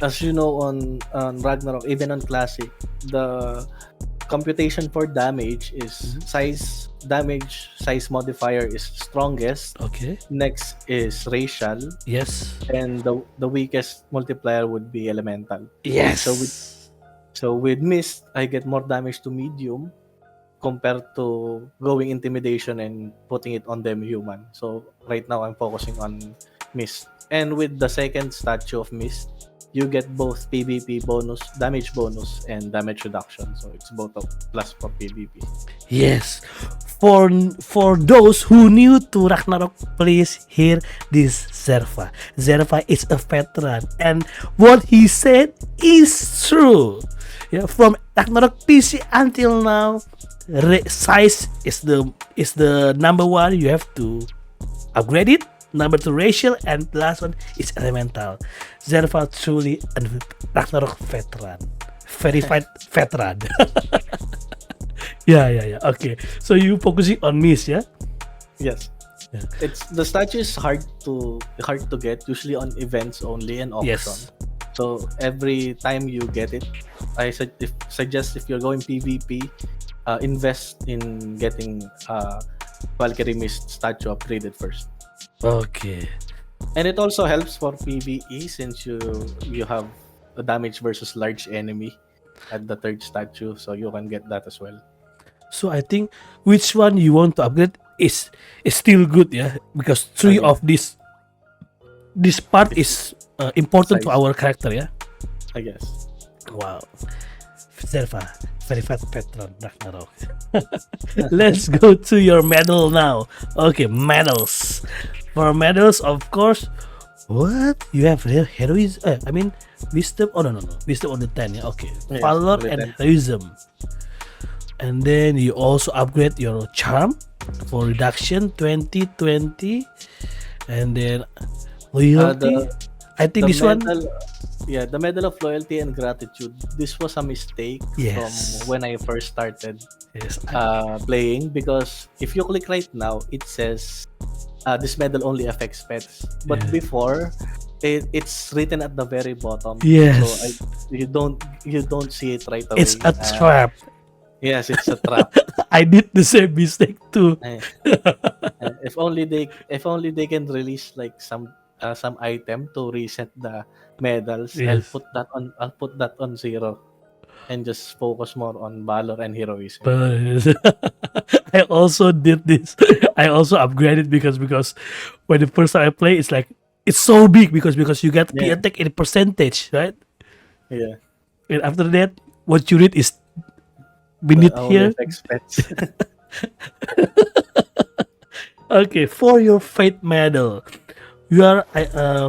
as you know on Ragnarok, even on Classic, the computation for damage is size modifier is strongest. Okay. Next is racial, Yes. and the weakest multiplier would be elemental. Yes. So with Mist, I get more damage to medium compared to going intimidation and putting it on them human. So right now I'm focusing on Mist. And with the second statue of Mist, you get both PvP bonus, damage bonus, and damage reduction. So it's both a plus for PvP. Yes. For those who new to Ragnarok, please hear this Zerva. Zerva is a veteran, and what he said is true. Yeah, from Ragnarok PC until now, size is the number one. You have to upgrade it. Number two, racial, and the last one is elemental. Zerva truly a Ragnarok veteran, verified veteran. Yeah. Okay, so you focusing on Mist, yeah? Yes. Yeah. It's the statue is hard to get, usually on events only and auction. Yes. So every time you get it, I suggest if you're going PvP, invest in getting Valkyrie Mist statue upgraded first. Okay. And it also helps for PvE since you have a damage versus large enemy at the third statue, so you can get that as well. So I think which one you want to upgrade is still good, yeah, because three Okay. of this part is important to Size. our character, yeah. I guess. Wow. Serva, very fast patron Ragnarok. Let's go to your medal now. Okay, medals. For medals, of course. What? You have heroism? I mean, wisdom. Oh no. Wisdom on the 10. Yeah. Okay. Yes, Valor on the and 10. heroism. And then you also upgrade your charm for reduction 20. And then loyalty. I think this one. The medal of loyalty and gratitude. This was a mistake Yes. from when I first started Yes. playing, because if you click right now, it says this medal only affects pets. But Yeah. before, it's written at the very bottom. Yes. So you don't see it right away. It's a trap. Yes, it's a trap. I did the same mistake too. If only they can release like some item to reset the medals. Yes. I'll put that on 0 and just focus more on valor and heroism. But I also did this. I also upgraded because when the first time I play, it's like it's so big because you get P Yeah. attack in percentage, right? Yeah. And after that, what you read is beneath Only here. affects pets. Okay, for your fate medal, you are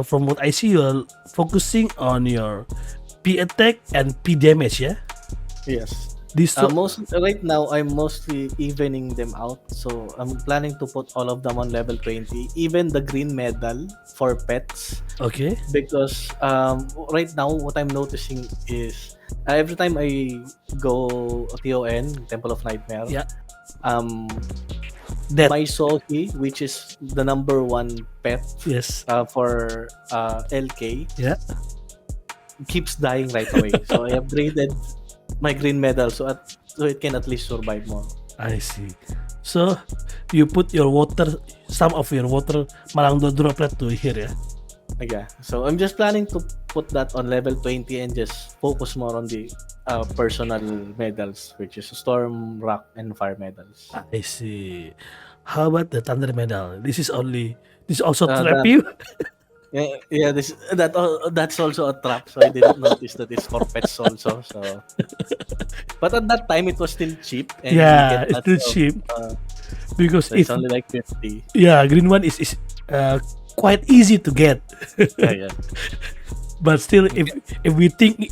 from what I see, you are focusing on your P attack and P damage, yeah. Yes. These two. Right now, I'm mostly evening them out. So I'm planning to put all of them on level 20. Even the green medal for pets. Okay. Because right now, what I'm noticing is every time I go TON, Temple of Nightmare, Yeah. my Sohi, which is the number 1 pet Yes. for LK, Yeah. keeps dying right away. So I upgraded my green medal so it can at least survive more. I see. So you put some of your water Malangdo droplet to here, yeah. Yeah. So I'm just planning to put that on level 20 and just focus more on the personal medals, which is Storm, Rock, and Fire medals. I see. How about the thunder medal? This also trap That- you. Yeah, that's also a trap. So I didn't notice that it's for pets also. So, but at that time it was still cheap. And Yeah, you get it's lots still of, cheap. Because so it's only like 50. yeah, green one is quite easy to get. Yeah. But still, if we think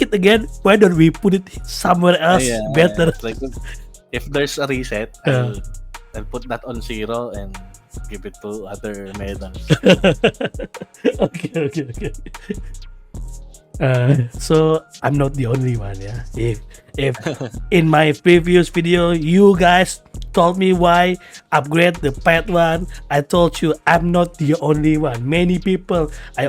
it again, why don't we put it somewhere else better? It's like if there's a reset, I'll put that on 0 and give it to other medals. Okay. So I'm not the only one, yeah. If in my previous video you guys told me why upgrade the pet one, I told you I'm not the only one. Many people. I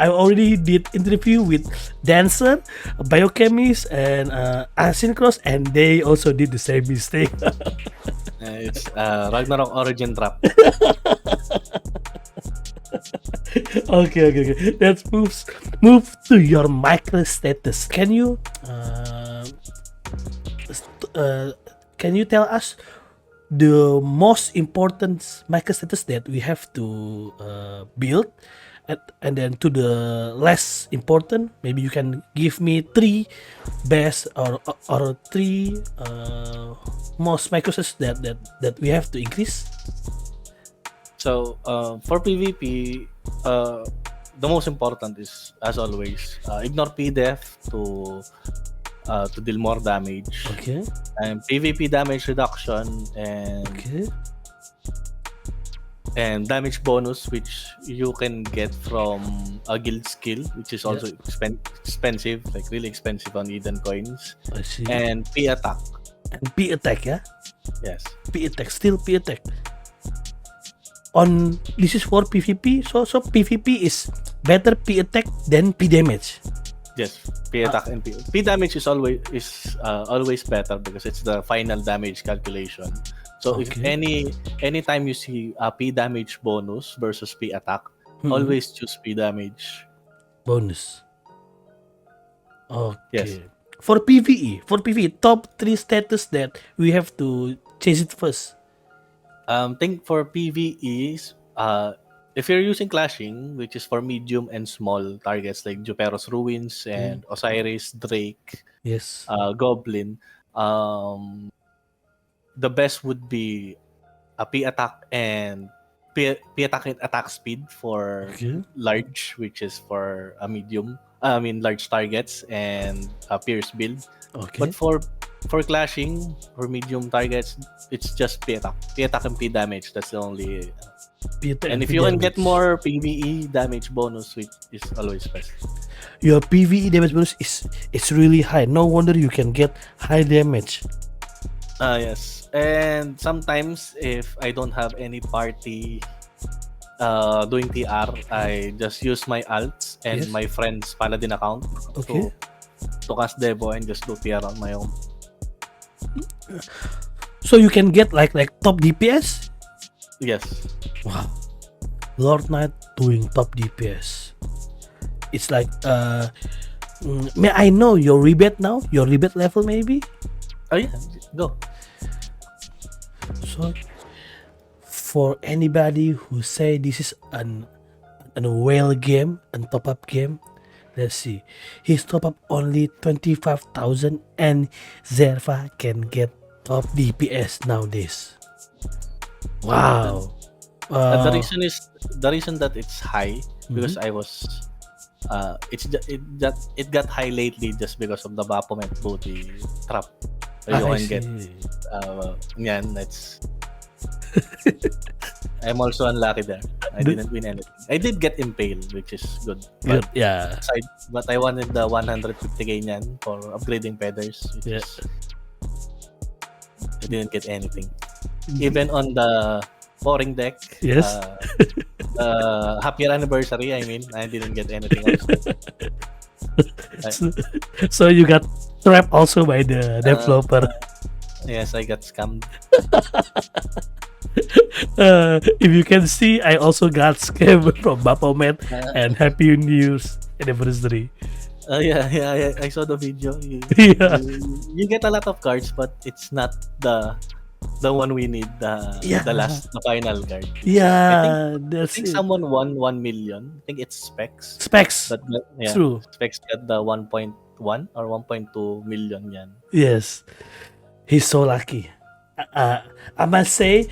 already did interview with dancer, biochemist, and asynchronous, and they also did the same mistake. It's Ragnarok Origin Trap. Okay. Let's move to your micro status. Can you tell us the most important micro status that we have to build, and then to the less important? Maybe you can give me 3 best or 3 most micro status that we have to increase. So for PvP, the most important is, as always, ignore PDEF to deal more damage. Okay. And PvP damage reduction and damage bonus, which you can get from a guild skill, which is also expensive, like really expensive on Eden coins. I see. And P attack. And P attack, yeah. Yes. P attack, still P attack. This is for PvP, so PvP is better P attack than P damage. Yes, P attack and P damage is always better because it's the final damage calculation. So if Okay. anytime you see a P damage bonus versus P attack, Mhm. always choose P damage. Bonus. Yes. Okay. For PvE, top 3 status that we have to chase it first. Think for PvEs, if you're using clashing, which is for medium and small targets like Juperos Ruins Mm. and Osiris, Drake, Yes. Goblin, the best would be a P attack and P attack and attack speed for Okay. large, which is for a medium. I mean large targets and a pierce build. Okay. But for clashing for medium targets, it's just P attack. P attack and P damage. That's the only. Peter And and if P you can get damage. more PVE damage bonus, which is always best. Your PvE damage bonus is really high. No wonder you can get high damage. Yes. And sometimes if I don't have any party doing TR, I just use my alts and Yes. my friend's paladin account Okay. to cast Devo and just do TR on my own. So you can get like top DPS. Yes. Wow. Lord Knight doing top DPS. It's like may I know your rebate now? Your rebate level maybe? Oh yeah, go. So for anybody who say this is an whale game and top up game, let's see. His top up only 25,000 and Zerva can get top DPS nowadays. Wow. The reason that it's high because Mhm. I was it got high lately just because of the Baphomet booty trap. So you I can get see. yan, I'm also unlucky there. I didn't win anything. I did get impaled, which is good. Good. But Yeah. but I wanted the 150k niyan for upgrading feathers, which Yeah. is I didn't get anything. Even on the boring deck, Yes. happier anniversary, I mean, I didn't get anything also. So, so you got trapped also by the developer. Yes, I got scammed. If you can see, I also got scammed from Baphomet Uh, and Happy New Year's anniversary. yeah, I saw the video. Yeah. You get a lot of cards, but it's not the one we need. Yeah. The final card. I Yeah, think that's it. someone won 1 million. I think it's Specs. Specs. But yeah, True. Specs got the 1.1 or 1.2 million yan. Yes. He's so lucky. I must say,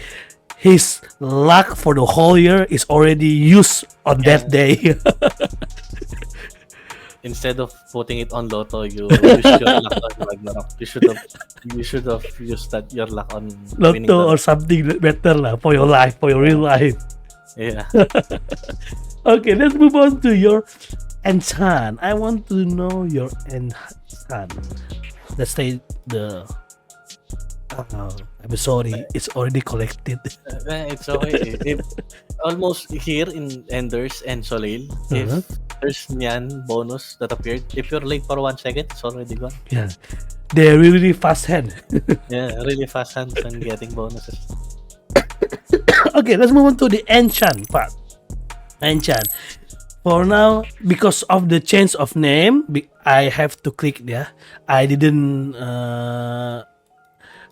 his luck for the whole year is already used on that day. Instead of putting it on Lotto, you use your luck on Ragnarok. You should have used your luck on winning Lotto or the something better lah for your life, for your real life. yeah. Okay, let's move on to your Echant. I want to know your Echant. Let's say the I'm sorry, it's already collected. It's okay. Almost here in Enders and Soleil, Uh-huh. if there's nyan bonus that appeared, if you're late for 1 second, it's already gone. Yeah, they're really fast hand. Yeah, really fast hands and getting bonuses. Okay, let's move on to the Echant part. Echant. For now, because of the change of name, I have to click there. I didn't.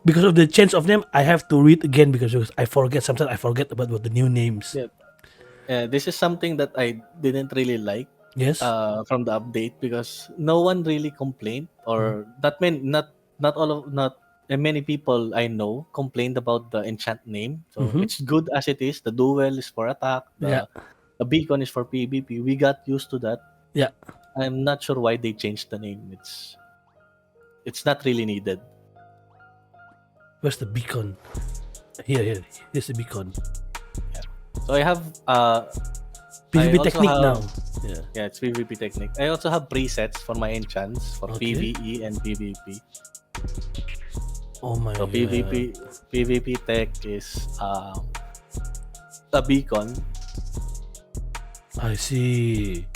Because of the change of name, I have to read again because I forget. Sometimes I forget about what the new names. Yeah. This is something that I didn't really like Yes. from the update because no one really complained or not many people I know complained about the enchant name. So Mhm. it's good as it is. The duel is for attack. Yeah. The beacon is for PvP. We got used to that. Yeah. I'm not sure why they changed the name. It's not really needed. Where's the beacon? Here. Here's the beacon. So I have PvP also technique have- now. Yeah. yeah, it's PvP technique. I also have presets for my enchants for Okay. PvE and PvP. Oh my So god. PvP tech is a beacon. I see.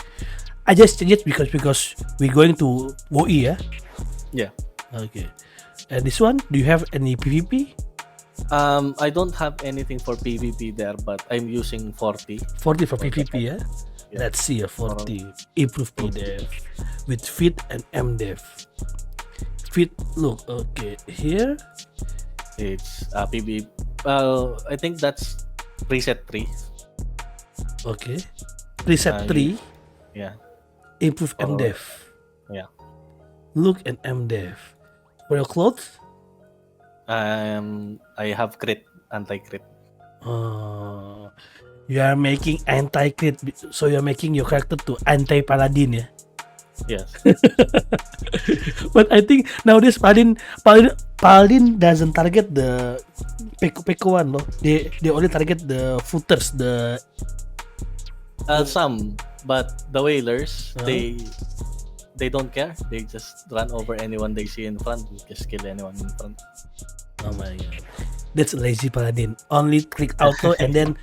I just changed it because we're going to WoE, yeah. Yeah. Okay. And this one, do you have any PvP? I don't have anything for PvP there, but I'm using 40. 40 for PvP, yeah? Yeah. Let's see, 40. Improve PDEF with fit and MDEF. Fit, look, okay. Here, It's PvP. I think that's preset 3. okay. Preset 3, Yeah. improve Or- MDEF. Yeah. Look and MDEF. For your clothes, I have crit, anti-crit. you are making anti-crit, so you're making your character to anti-paladin, yeah? Yes. But I think nowadays Paladin doesn't target the Peko one, no? They only target the footers, the Some, but the whalers, Uh-huh. they don't care. They just run over anyone they see in front. Just kill anyone in front. oh my god, that's lazy Paladin. Only click auto and then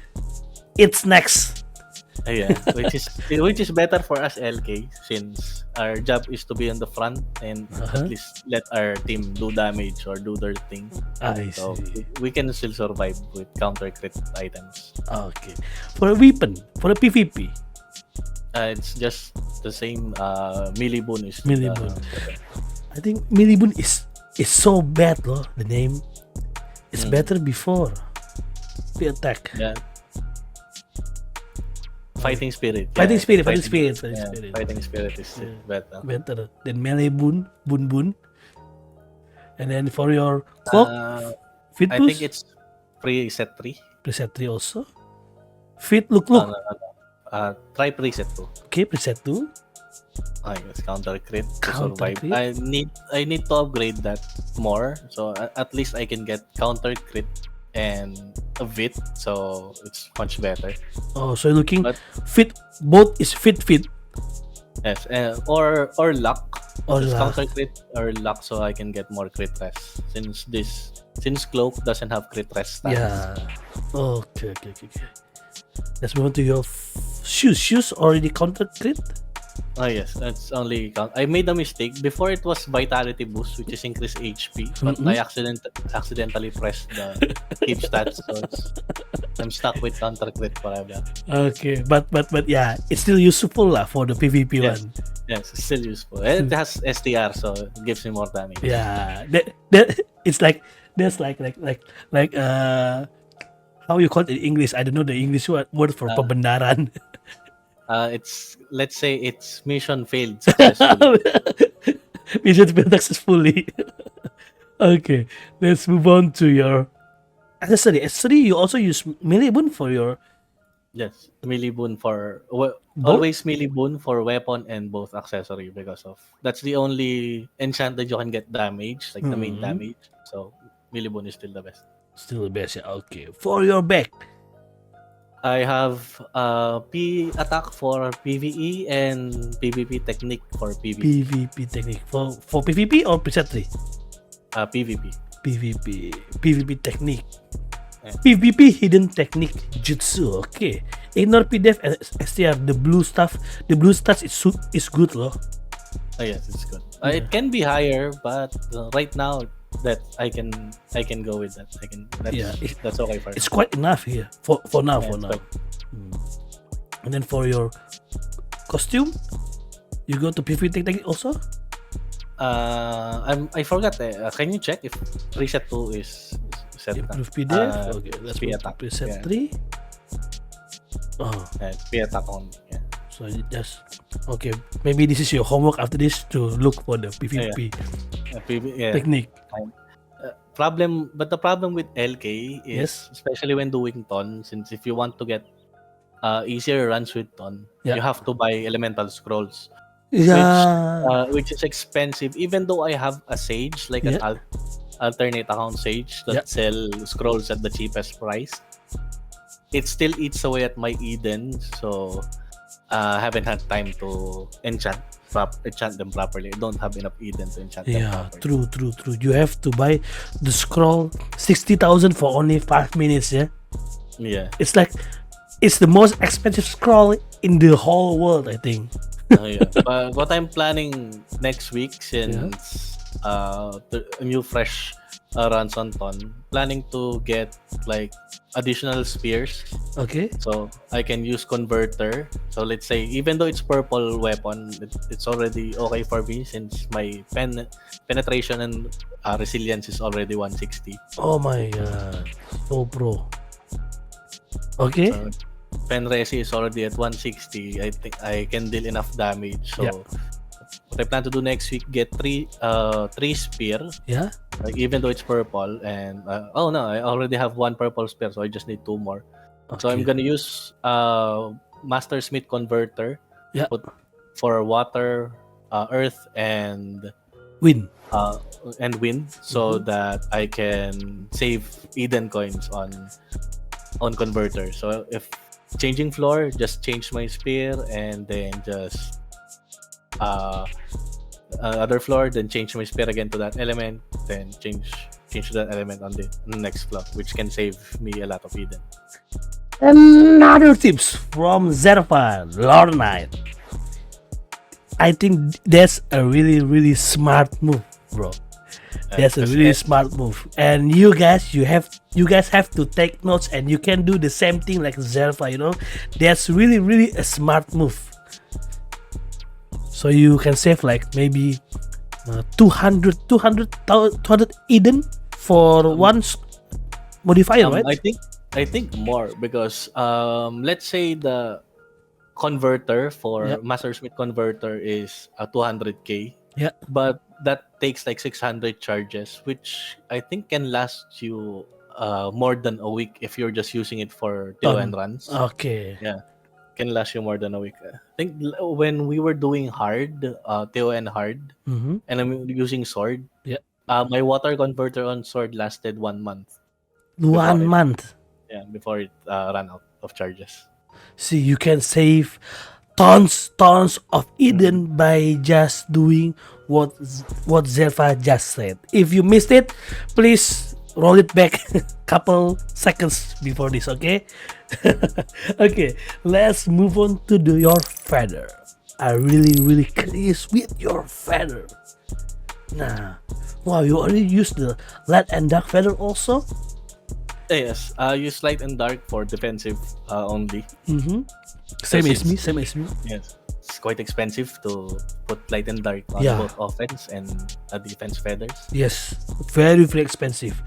it's next. Yeah, which is better for us LK, since our job is to be on the front and Uh-huh. at least let our team do damage or do their thing. I So see. we can still survive with counter crit items. Okay, for a weapon, for a PvP, It's just the same melee boon is Melee boon. I think Milibun is so bad, though. The name, it's better before the attack. Yeah. Fighting spirit. Fighting spirit, Fighting spirit. Fighting spirit is better. Better than melee boon. And then for your cloak, fit I think boost, it's preset 3. preset 3 also. Fit, look. No. Try preset 2. Okay, preset 2. I guess counter crit to Counter survive. crit? I need to upgrade that more, so at least I can get counter crit and a vit, so it's much better. Oh, so you're looking But- fit. Both is fit. Yes, or luck. Or Just luck. counter crit or luck, so I can get more crit rest. Since cloak doesn't have crit rest stats. Yeah. Okay. Let's move on to your shoes. Shoes already counter crit. Oh yes, that's only count. I made a mistake. Before it was vitality boost, which is increase HP, but I accidentally pressed the keep stats, so I'm stuck with counter crit forever. Okay, but yeah, it's still useful lah for the PvP Yes. one. Yes, it's still useful. It has STR, so it gives me more damage. Yeah, that it's like there's like how you call it in English? I don't know the English word for pembenaran. Let's say it's mission failed successfully. Mission failed successfully. Okay, let's move on to your accessory. Accessory, you also use melee boon for your Yes, melee boon for Both? always melee boon for weapon and both accessory, because of that's the only enchant that you can get damage, like the main damage. So melee boon is still the best. still the best. Yeah. Okay, for your back. I have P attack for PvE and PvP technique for PvP. PvP technique for PvP or preset 3? PvP. PvP technique. Yeah. PvP hidden technique jutsu. Okay. Ignore PDF and STR. The blue stuff. The blue stats is good, loh. Oh yes, it's good. It can be higher, but right now that I can go with that. That's okay for me. It's quite enough here for now. Yeah, For it's now. quite- And then for your costume, you go to PvP technique also. I forgot. Can you check if preset 2 is set? Improve PDF. Okay, let's P go to attack. preset Yeah. 3. Oh. P attack only. Yeah. So you just okay. Maybe this is your homework after this to look for the PvP Yeah. technique. But the problem with LK is, Yes. especially when doing ton, since if you want to get easier runs with ton, Yeah. you have to buy elemental scrolls, Yeah. which is expensive. Even though I have a sage, like an alternate account sage that sell scrolls at the cheapest price, it still eats away at my Eden. So I haven't had time to enchant them properly. I don't have enough Eden to enchant them Yeah, properly. true. You have to buy the scroll 60,000 for only 5 minutes. Yeah, Yeah. it's like it's the most expensive scroll in the whole world. I think. Yeah. But what I'm planning next week, since a new fresh runs on ton, planning to get like additional spears, Okay. so I can use converter. So let's say even though it's purple weapon, it's already okay for me since my penetration and resilience is already 160. Oh my god. So pro. Okay. So pen resi is already at 160. I think I can deal enough damage. So Yeah. what I plan to do next week, get three spear, Yeah. like even though it's purple, and oh no, I already have one purple spear, so I just need two more. So I'm Okay. gonna use Master Smith converter, Yeah. put for water, earth, Win. uh, and wind, so Mhm. that I can save Eden coins on converter. So if changing floor, just change my spear, and then just uh, other floor, then change my spear again to that element, then change to that element on the next floor, which can save me a lot of Eden. Another tips from Zerfa Lord Knight. I think that's a really smart move, bro. That's a really smart move, and you guys have to take notes, and you can do the same thing like Zerfa. That's really a smart move. So you can save like maybe 200 Eden for one modifier, right? I think more, because let's say the converter for Yep. Master Smith converter is 200k, Yeah. but that takes like 600 charges, which I think can last you more than a week if you're just using it for TON runs. Okay. Yeah, can last you more than a week. I think when we were doing hard, TON hard, Mm-hmm. and I'm using sword, Yeah. my water converter on sword lasted 1 month before 1 it, month. before it ran out of charges. See, you can save tons of Eden by just doing what Zelfa just said. If you missed it, please roll it back couple seconds before this, okay? Okay, let's move on to your feather. I really curious with your feather. Nah, wow, you already used the light and dark feather also? Yes, use light and dark for defensive only. Mm-hmm. Same as Since me, same as me. yes, it's quite expensive to put light and dark on Yeah. both offense and defense feathers. Yes, very expensive.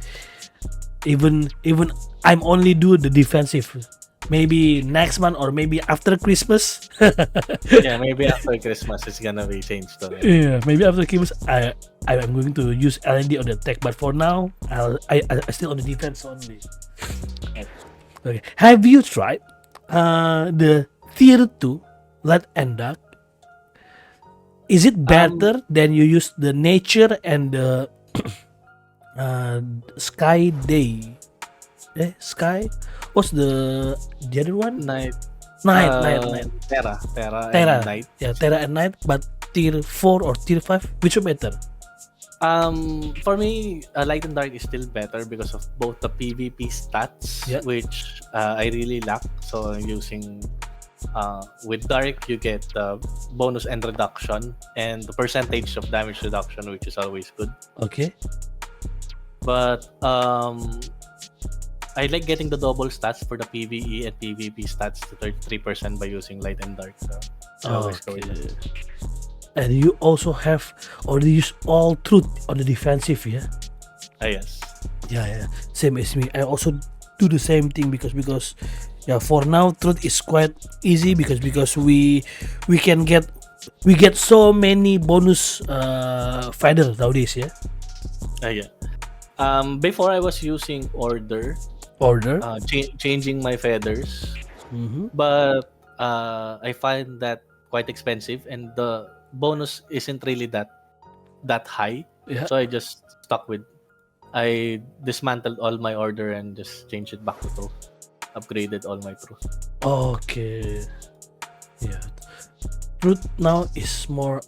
Even I'm only do the defensive. Maybe next month or maybe after Christmas. Yeah, maybe after Christmas it's gonna be changed to it. Yeah, maybe after Christmas I'm going to use LND on the attack, but for now I still on the defense only. Okay. Have you tried the tier 2 light and dark? Is it better than you use the nature and the sky day? Sky? What's the other one? Night, Night. Terra, Terra. and Night. Yeah, Terra and Night, but tier 4 or tier 5, which one better? For me, light and dark is still better because of both the PvP stats, Yeah. which I really lack. So I'm using with dark, you get the bonus and reduction and the percentage of damage reduction, which is always good. Okay. But I like getting the double stats for the PvE and PvP stats to 33% by using light and dark. So I always go with that. And you also have already used all truth on the defensive, yeah? Yes. Yeah. Same as me. I also do the same thing because yeah, for now truth is quite easy because we get so many bonus feather nowadays, yeah? Yeah. Before I was using order, Order. changing my feathers, Mm-hmm. but I find that quite expensive, and the bonus isn't really that high. Yeah. So I just stuck with. I dismantled all my order and just changed it back to truth. Upgraded all my truth. Okay. Yeah. Truth now is more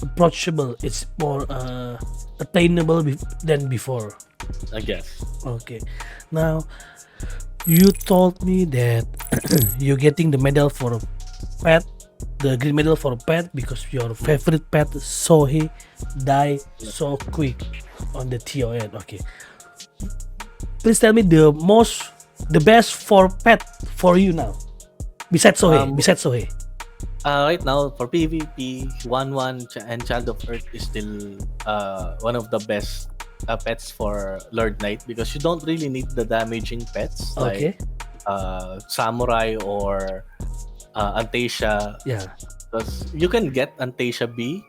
approachable. It's more attainable than before. I guess. Okay. Now, you told me that you're getting the medal for pet the green medal for pet because your favorite pet Sohe die so quick on the TON. Okay. Please tell me the best for pet for you now. Besides Sohe, besides Sohe. Right now, for PvP, 1-1 and Child of Earth is still one of the best pets for Lord Knight because you don't really need the damaging pets Okay. like Samurai or Antasia. Yeah. Because you can get Antasia B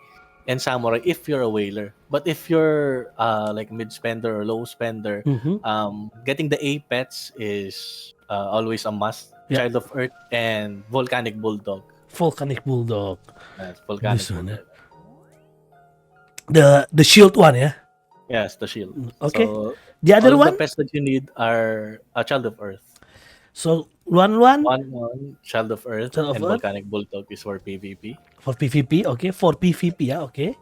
and Samurai if you're a whaler. But if you're like mid spender or low spender, Mm-hmm. getting the A pets is always a must. Yeah. Child of Earth and Volcanic Bulldog. Volcanic Bulldog. Yes, Volcanic This one, Bulldog. The shield one, yeah. Yes, the shield. Okay. So The other all the one. pets that you need are a Child of Earth. So one 1-1 Child of Earth Child of and Earth. Volcanic Bulldog is for PvP. For PvP. Okay. For PvP, yeah. Okay.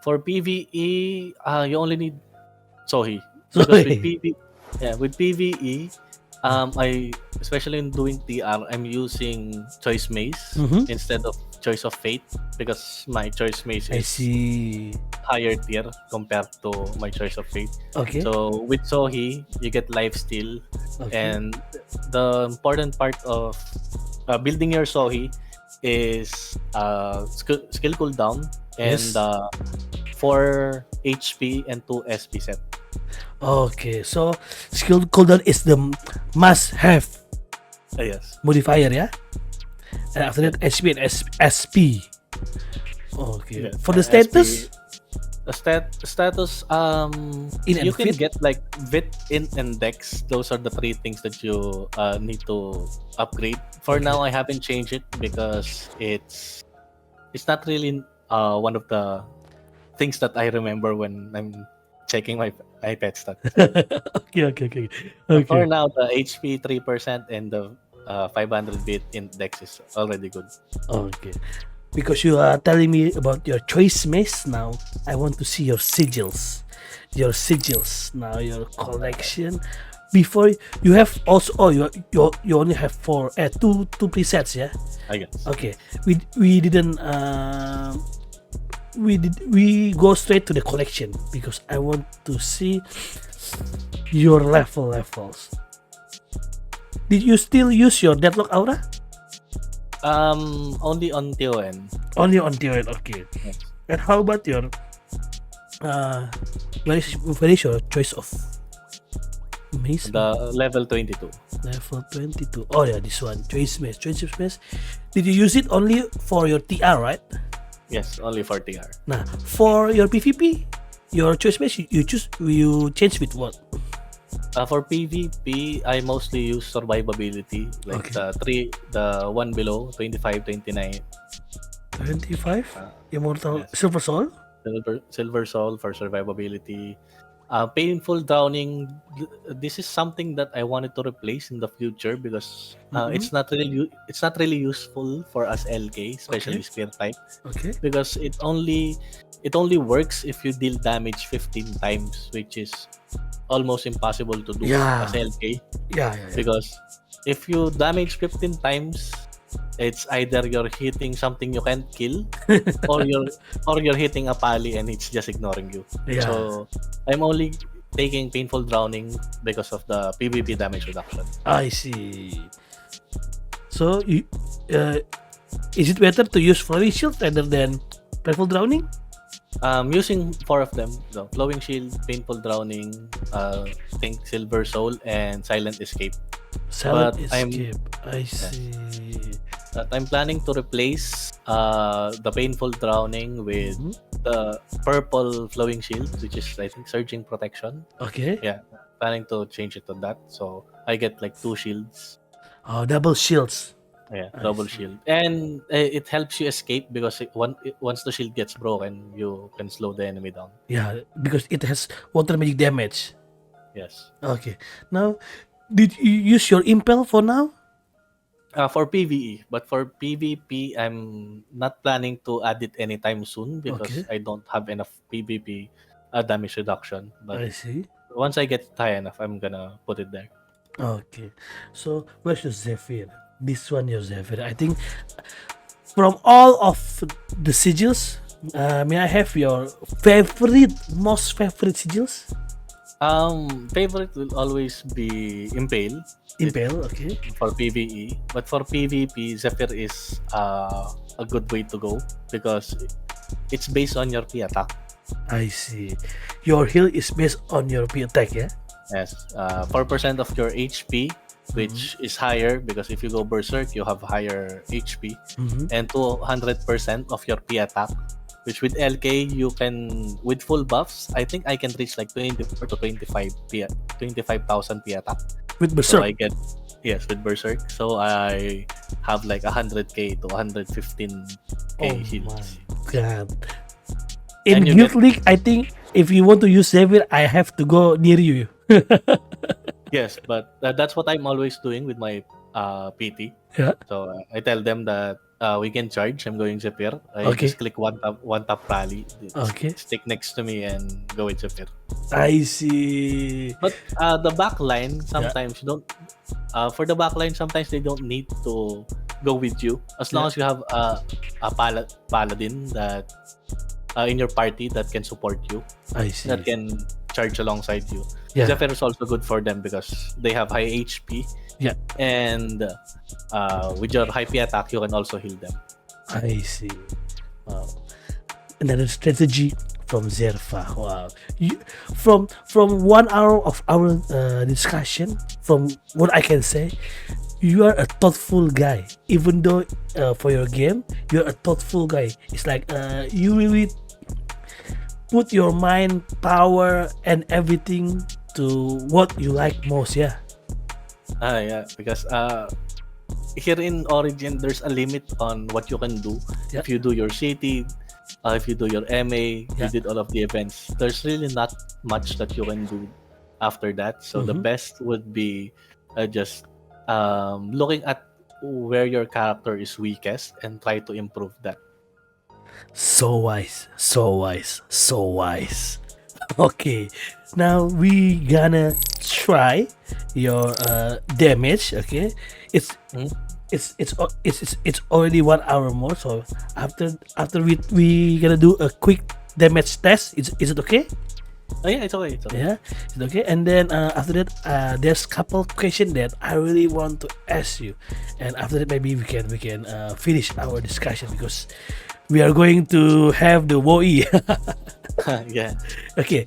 For PvE, you only need Sohi. So Because with PvE, I especially in doing TR, I'm using Choice Maze Mhm. instead of Choice of Fate because my Choice Maze I is see. higher tier compared to my Choice of Fate. Okay. So with Sohi, you get lifesteal, Okay. and the important part of building your Sohi is skill cooldown and Yes. 4 HP and 2 SP set. Okay. So skill cooldown is the must-have Yes. modifier, yeah. And after that, HP and SP. Okay. Yes. For the SP status, the status In and you can fit? get like Vit, Int, and Dex. Those are the 3 things that you need to upgrade. For Okay. now, I haven't changed it because it's not really one of the things that I remember when I'm checking my pet stat. okay, okay, okay, For okay. now, the HP 3% and the 500 bit index is already good. Okay. Because you are telling me about your choice maze now, I want to see your sigils. Your sigils now, your collection. Before you have also, you only have two presets, yeah. I guess. Okay, we didn't we go straight to the collection because I want to see your levels. Did you still use your deadlock aura? Only on TON. Only on the okay. Yes. And how about your where is your choice of maze? The level 22. Level 22. Oh yeah, this one. Choice maze. Did you use it only for your TR, right? Yes, only for TR. Nah, for your PvP, your choice maze, you change with what? For PvP, I mostly use survivability, like Okay. the one below 25, 29. 25? Immortal Yes. Silver Soul? Silver Soul for survivability. Painful drowning. This is something that I wanted to replace in the future because Mhm. it's not really useful for us LK, especially Okay. spear type, Okay. because it only works if you deal damage 15 times, which is almost impossible to do Yeah. as LK. Yeah. Because if you damage 15 times, it's either you're hitting something you can't kill or you're hitting a pally and it's just ignoring you. Yeah. So I'm only taking painful drowning because of the PvP damage reduction. I see. So is it better to use flurry shield rather than painful drowning? Using 4 of them, the flowing shield, painful drowning, think silver soul, and silent escape. Silent But I'm escape. I see. But I'm planning to replace the painful drowning with Mhm. the purple flowing shield, which is I think surging protection. Okay. Yeah, planning to change it to that, so I get like 2 shields. Oh, double shields. Yeah, I double see. shield, and it helps you escape because once the shield gets broken, you can slow the enemy down. Yeah, because it has water magic damage. Yes. Okay. Now, did you use your impel for now? For PvE, but for PvP, I'm not planning to add it anytime soon because Okay. I don't have enough PvP damage reduction. But I see. once I get high enough, I'm gonna put it there. Okay. So, where's your Zephyr? This one, Joseph. I think from all of the sigils, may I have your most favorite sigils? Favorite will always be Impale. Impale, okay. For PvE, but for PvP, Zephyr is a good way to go because it's based on your P attack. I see. Your heal is based on your P attack, yeah? Yes, 4% of your HP, which is higher because if you go Berserk, you have higher HP, and 200% of your P attack, which with LK you can, with full buffs, I think I can reach like 24 to 25,000 P attack. With So Berserk. I get, yes, with Berserk. So I have like 100k to 115k Oh heals. my god. In And you Guild get- League, I think if you want to use Xavier, I have to go near you. Yes, but that's what I'm always doing with my PT. Yeah. So I tell them that we can charge. I'm going Zephyr. I Okay. just click one tap rally. Okay. Stick next to me and go with Zephyr. I see. But the backline sometimes you don't. For the backline, sometimes they don't need to go with you as long as you have a paladin that in your party that can support you, I see. that can charge alongside you. Yeah. Zephyr is also good for them because they have high HP. Yeah. And with your high P attack, you can also heal them. I see. Wow. Another strategy from Zerfa. Wow. From 1 hour of our discussion, from what I can say, you are a thoughtful guy. Even though for your game, you're a thoughtful guy. It's like you really put your mind, power, and everything to what you like most. Yeah. Yeah, because here in Origin, there's a limit on what you can do. Yeah. If you do your city, if you do your MA, Yeah. you did all of the events. There's really not much that you can do after that. So the best would be just looking at where your character is weakest and try to improve that. So wise, so wise, so wise. Okay, now we gonna try your damage. Okay, it's Mhm. it's already 1 hour more. So after we gonna do a quick damage test. Is it okay? Oh yeah, it's okay. It's okay. Yeah, it's okay. And then after that, there's couple questions that I really want to ask you, and after that maybe we can finish our discussion because we are going to have the WoE. Yeah. Okay.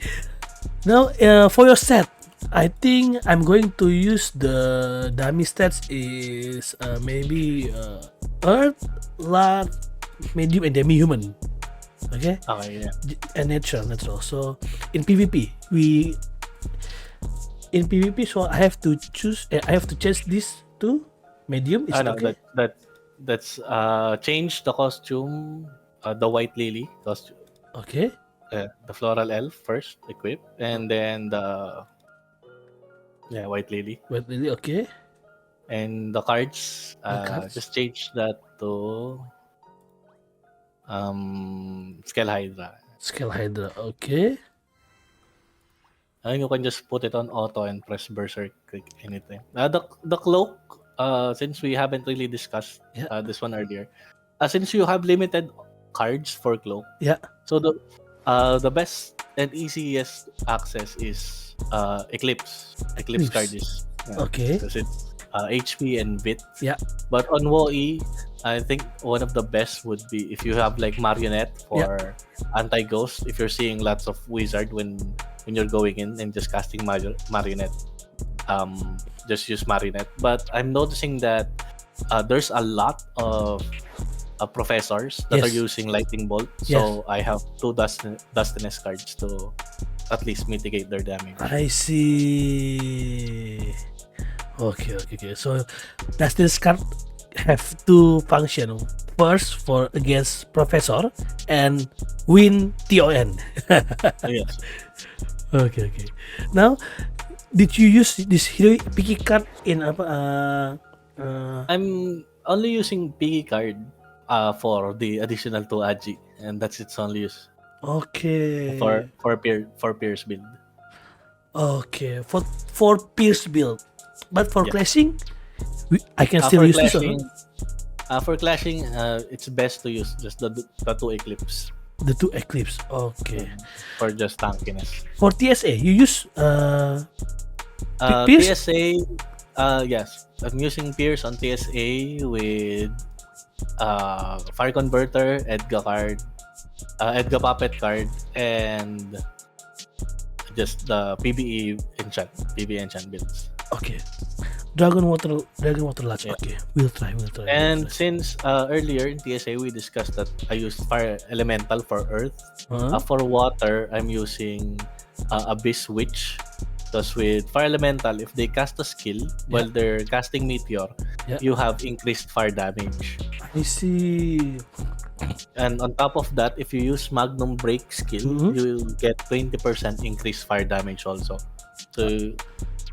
Now for your set, I think I'm going to use the dummy stats is maybe Earth, Land, Medium, and Demi-Human. Okay. Okay. Yeah. And natural. So in PvP, so I have to choose. I have to change this to medium. Is it No, okay? that's change the costume, the white lily costume, Okay. the floral elf first equip, and then the white lily, Wait, really? Okay. and the cards, cards? just change that to Scale Hydra. Scale Hydra. Okay. And you can just put it on auto and press berserk, click anything. The cloak, since we haven't really discussed Yeah. this one earlier, since you have limited cards for cloak, Yeah. so the best and easiest access is Eclipse. Eclipse Eclipse. card is Okay. because it's HP and bit. Yeah. But on WoE, I think one of the best would be if you have like Marionette for anti-ghost. If you're seeing lots of wizard when you're going in and just casting Marionette, just use Marionette. But I'm noticing that there's a lot of professors that are Yes. using Lightning Bolt. So I have 2 Dustiness cards to at least mitigate their damage. I see. Okay. So does this card have 2 function? First for against Professor and win TON. Yes. Okay. Now, did you use this hero picky card in I'm only using Piggy card for the additional 2 Agi, and that's its only use Okay. for Pierce build. Okay. For Pierce build, but for Yeah. clashing, I can still use this one. For clashing, it's best to use just the two Eclipse The 2 Eclipse. Okay. for just tankiness. For TSA, you use Pierce? TSA, yes, I'm using Pierce on TSA with Fire Converter, Edgar Puppet card, and just the PBE enchant builds. Okay. Dragon Water Latch. Yeah. Okay. We'll try. And since earlier in TSA we discussed that I used Fire Elemental for Earth. For Water, I'm using Abyss Witch. Because with Fire Elemental, if they cast a skill while they're casting Meteor, you have increased fire damage. I see. And on top of that, if you use Magnum Break skill, you will get 20% increased fire damage also. So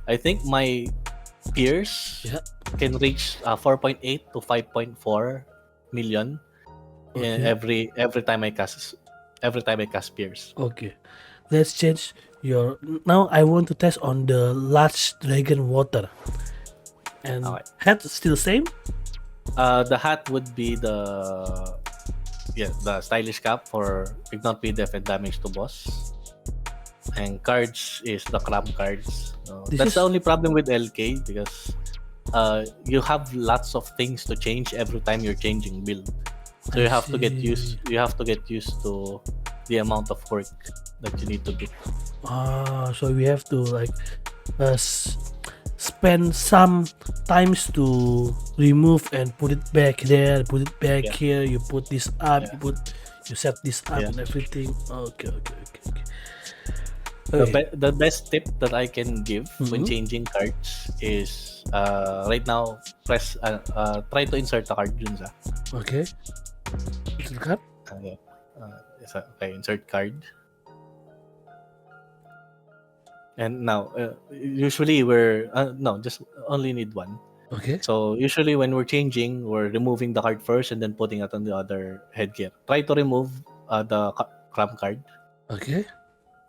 I think my Pierce can reach 4.8 to 5.4 million every time I cast Pierce. Okay. Let's change your. Now I want to test on the large dragon water. And hat still same? The hat would be the stylish cap for ignore PDF and damage to boss. And cards is the crab cards. That's the only problem with LK because you have lots of things to change every time you're changing build. So you have to get used to the amount of work that you need to do. So we have to spend some times to remove and put it back there, put it back here. You put this up, you set this up and everything. Okay. The best tip that I can give when changing cards is right now try to insert a card, Junsa. Okay. Insert card? Insert card. And now usually we're just only need one. Okay. So usually when we're changing, we're removing the card first and then putting it on the other headgear. Try to remove the crumb card. Okay.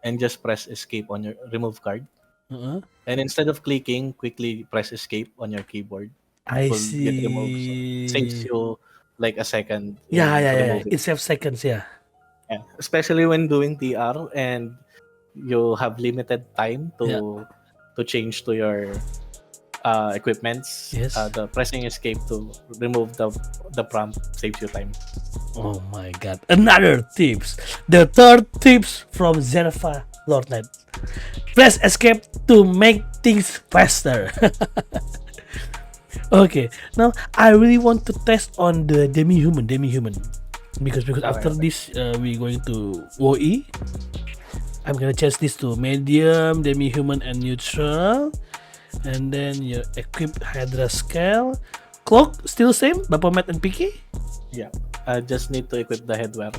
And just press escape on your remove card. And instead of clicking, quickly press escape on your keyboard. I Will see. Get removed. So saves you like a second. Yeah. It saves seconds, Yeah. Especially when doing TR and you have limited time to change to your equipments. Yes. The pressing escape to remove the prompt saves you time. Oh my god. Another tips. The third tips from Zerfa Lord Knight. Press escape to make things faster. Okay. Now I really want to test on the demi-human. Because after this we're going to OE. I'm gonna change this to medium, demi-human and neutral. And then you equip Hydra scale. Cloak still same, Baphomet and Piki? Yeah. Just need to equip the headwear.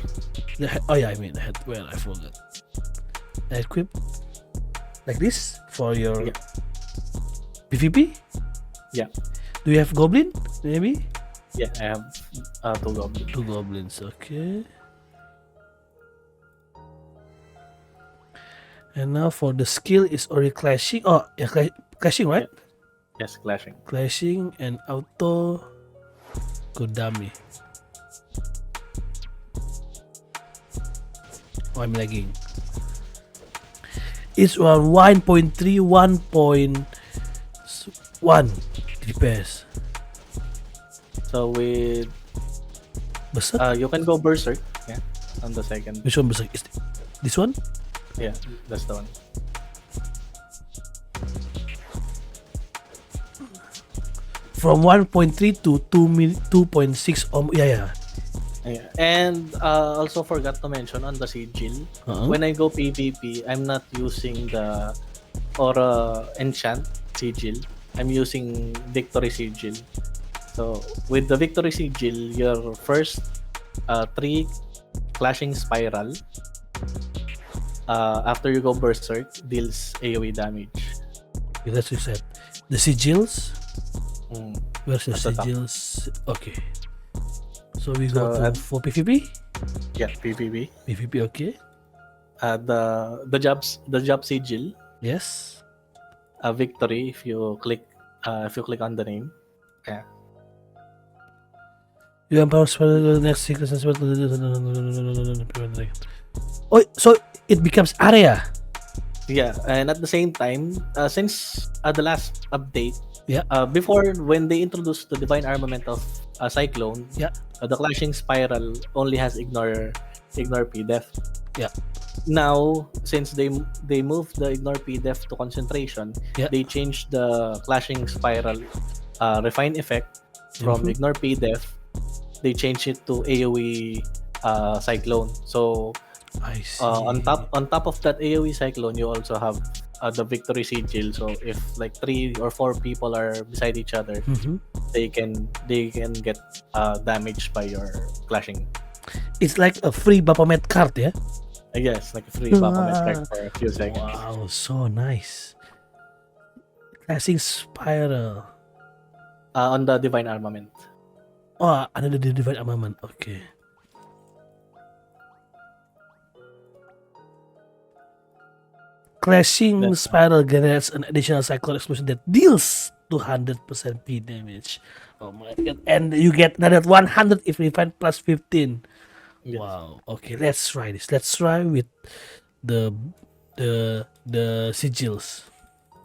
The headwear, I forgot. Equip like this for your PvP? Yeah. Do you have goblin? Maybe? Yeah, I have 2 goblins. 2 goblins, okay. And now for the skill is already clashing. Oh, yeah, clashing, right? Yeah. Yes, clashing. Clashing and auto Kodami. Oh, I'm lagging. It's around 1.3, 1.1 DPS. So with Berserk? you can go Berserk. Yeah, on the second. Which one Berserk? Is this one? Yeah, that's the one. From 1.3 to 2.6. Yeah. Yeah. And also forgot to mention on the Sigil, when I go PvP, I'm not using the Aura Enchant Sigil. I'm using Victory Sigil. So with the Victory Sigil, your first 3 Clashing Spiral after you go Berserk deals AoE damage. Okay, that's what you said. The sigils? Where's the At the top. sigils? Okay. So we go for PvP? Yeah, PvP. PvP, okay. The job Sigil, Yes. Victory. If you click on the name, Yeah. You empower the next sequence. Oh, so it becomes area. Yeah, and at the same time, since the last update, Yeah. before when they introduced the divine armament of Cyclone, Yeah. the clashing spiral only has ignore P def. Yeah. Now, since they moved the ignore P def to concentration, Yeah. they changed the clashing spiral refine effect from Mhm. ignore P def. They changed it to AOE Cyclone. So I see. on top of that AOE Cyclone, you also have the victory sigil. So if like 3 or 4 people are beside each other, Mhm. they can get damaged by your clashing. It's like a free Baphomet card, yeah. I guess like a free Baphomet card for a few seconds. Wow, so nice. Classic spiral. On the divine armament. Oh, another divine armament. Okay. Clashing That's spiral generates an additional cyclone explosion that deals 200% P damage. Oh my god. And you get another 100 if you find plus 15. yes. Wow. Okay, let's try this. Let's try with the the sigils.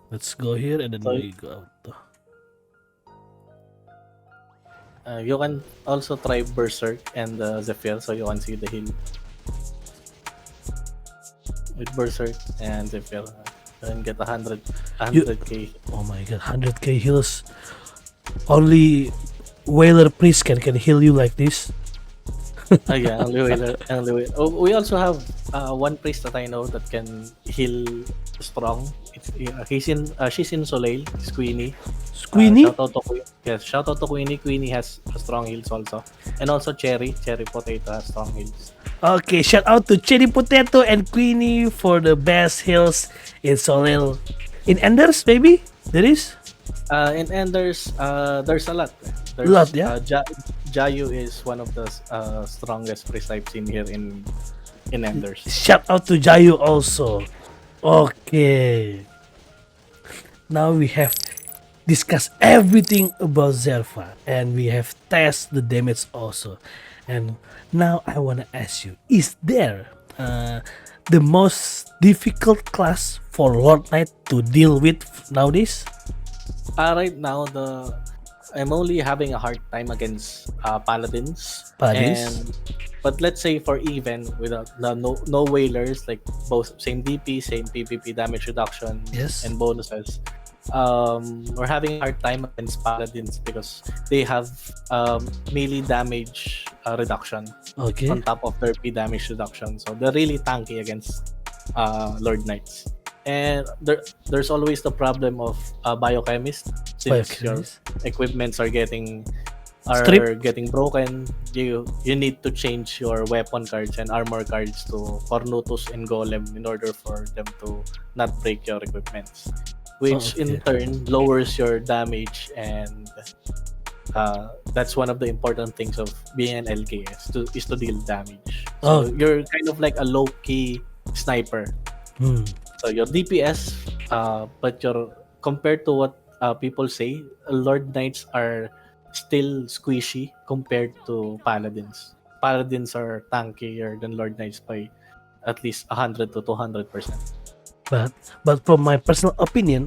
Let's go here and then So we go out. you can also try Berserk and Zephyr, so you can see the heal with Berserk and Zephyr. You can get 100k. Oh my god, 100k heals. Only Whaler Priest can heal you like this. Yeah, only whaler, only whaler. Oh, we also have one priest that I know that can heal strong. She's in Soleil. It's Queenie. Squeenie? Shout out to Queenie. Yes, shout out to Queenie. Queenie has strong heals also, and also Cherry Potato has strong heals. Okay, shout out to Cherry Potato and Queenie for the best heals in Solil. In Enders, maybe? There is? In Enders, there's a lot. There's, Lot, yeah? Jayu is one of the strongest priests I've seen here in Enders. Shout out to Jayu also. Okay. Now we have discussed everything about Zerfa and we have tested the damage also. And now I want to ask you, is there the most difficult class for Lord Knight to deal with nowadays? Right now, I'm only having a hard time against paladins. Paladins? But let's say for even without no whalers, like both same DP, same PvP damage reduction, Yes. and bonuses. We're having a hard time against paladins because they have melee damage reduction Okay. on top of their P damage reduction. So they're really tanky against Lord Knights. And there's always the problem of biochemist, since your Biochemist. equipments are getting Strip. broken. You need to change your weapon cards and armor cards to Cornutus and Golem in order for them to not break your equipments, which in Okay. turn lowers your damage, and that's one of the important things of being an LKS is to deal damage. So Oh. you're kind of like a low key sniper. Hmm. So your DPS, but your compared to what people say, Lord Knights are still squishy compared to Paladins. Paladins are tankier than Lord Knights by at least 100 to 200%. But from my personal opinion,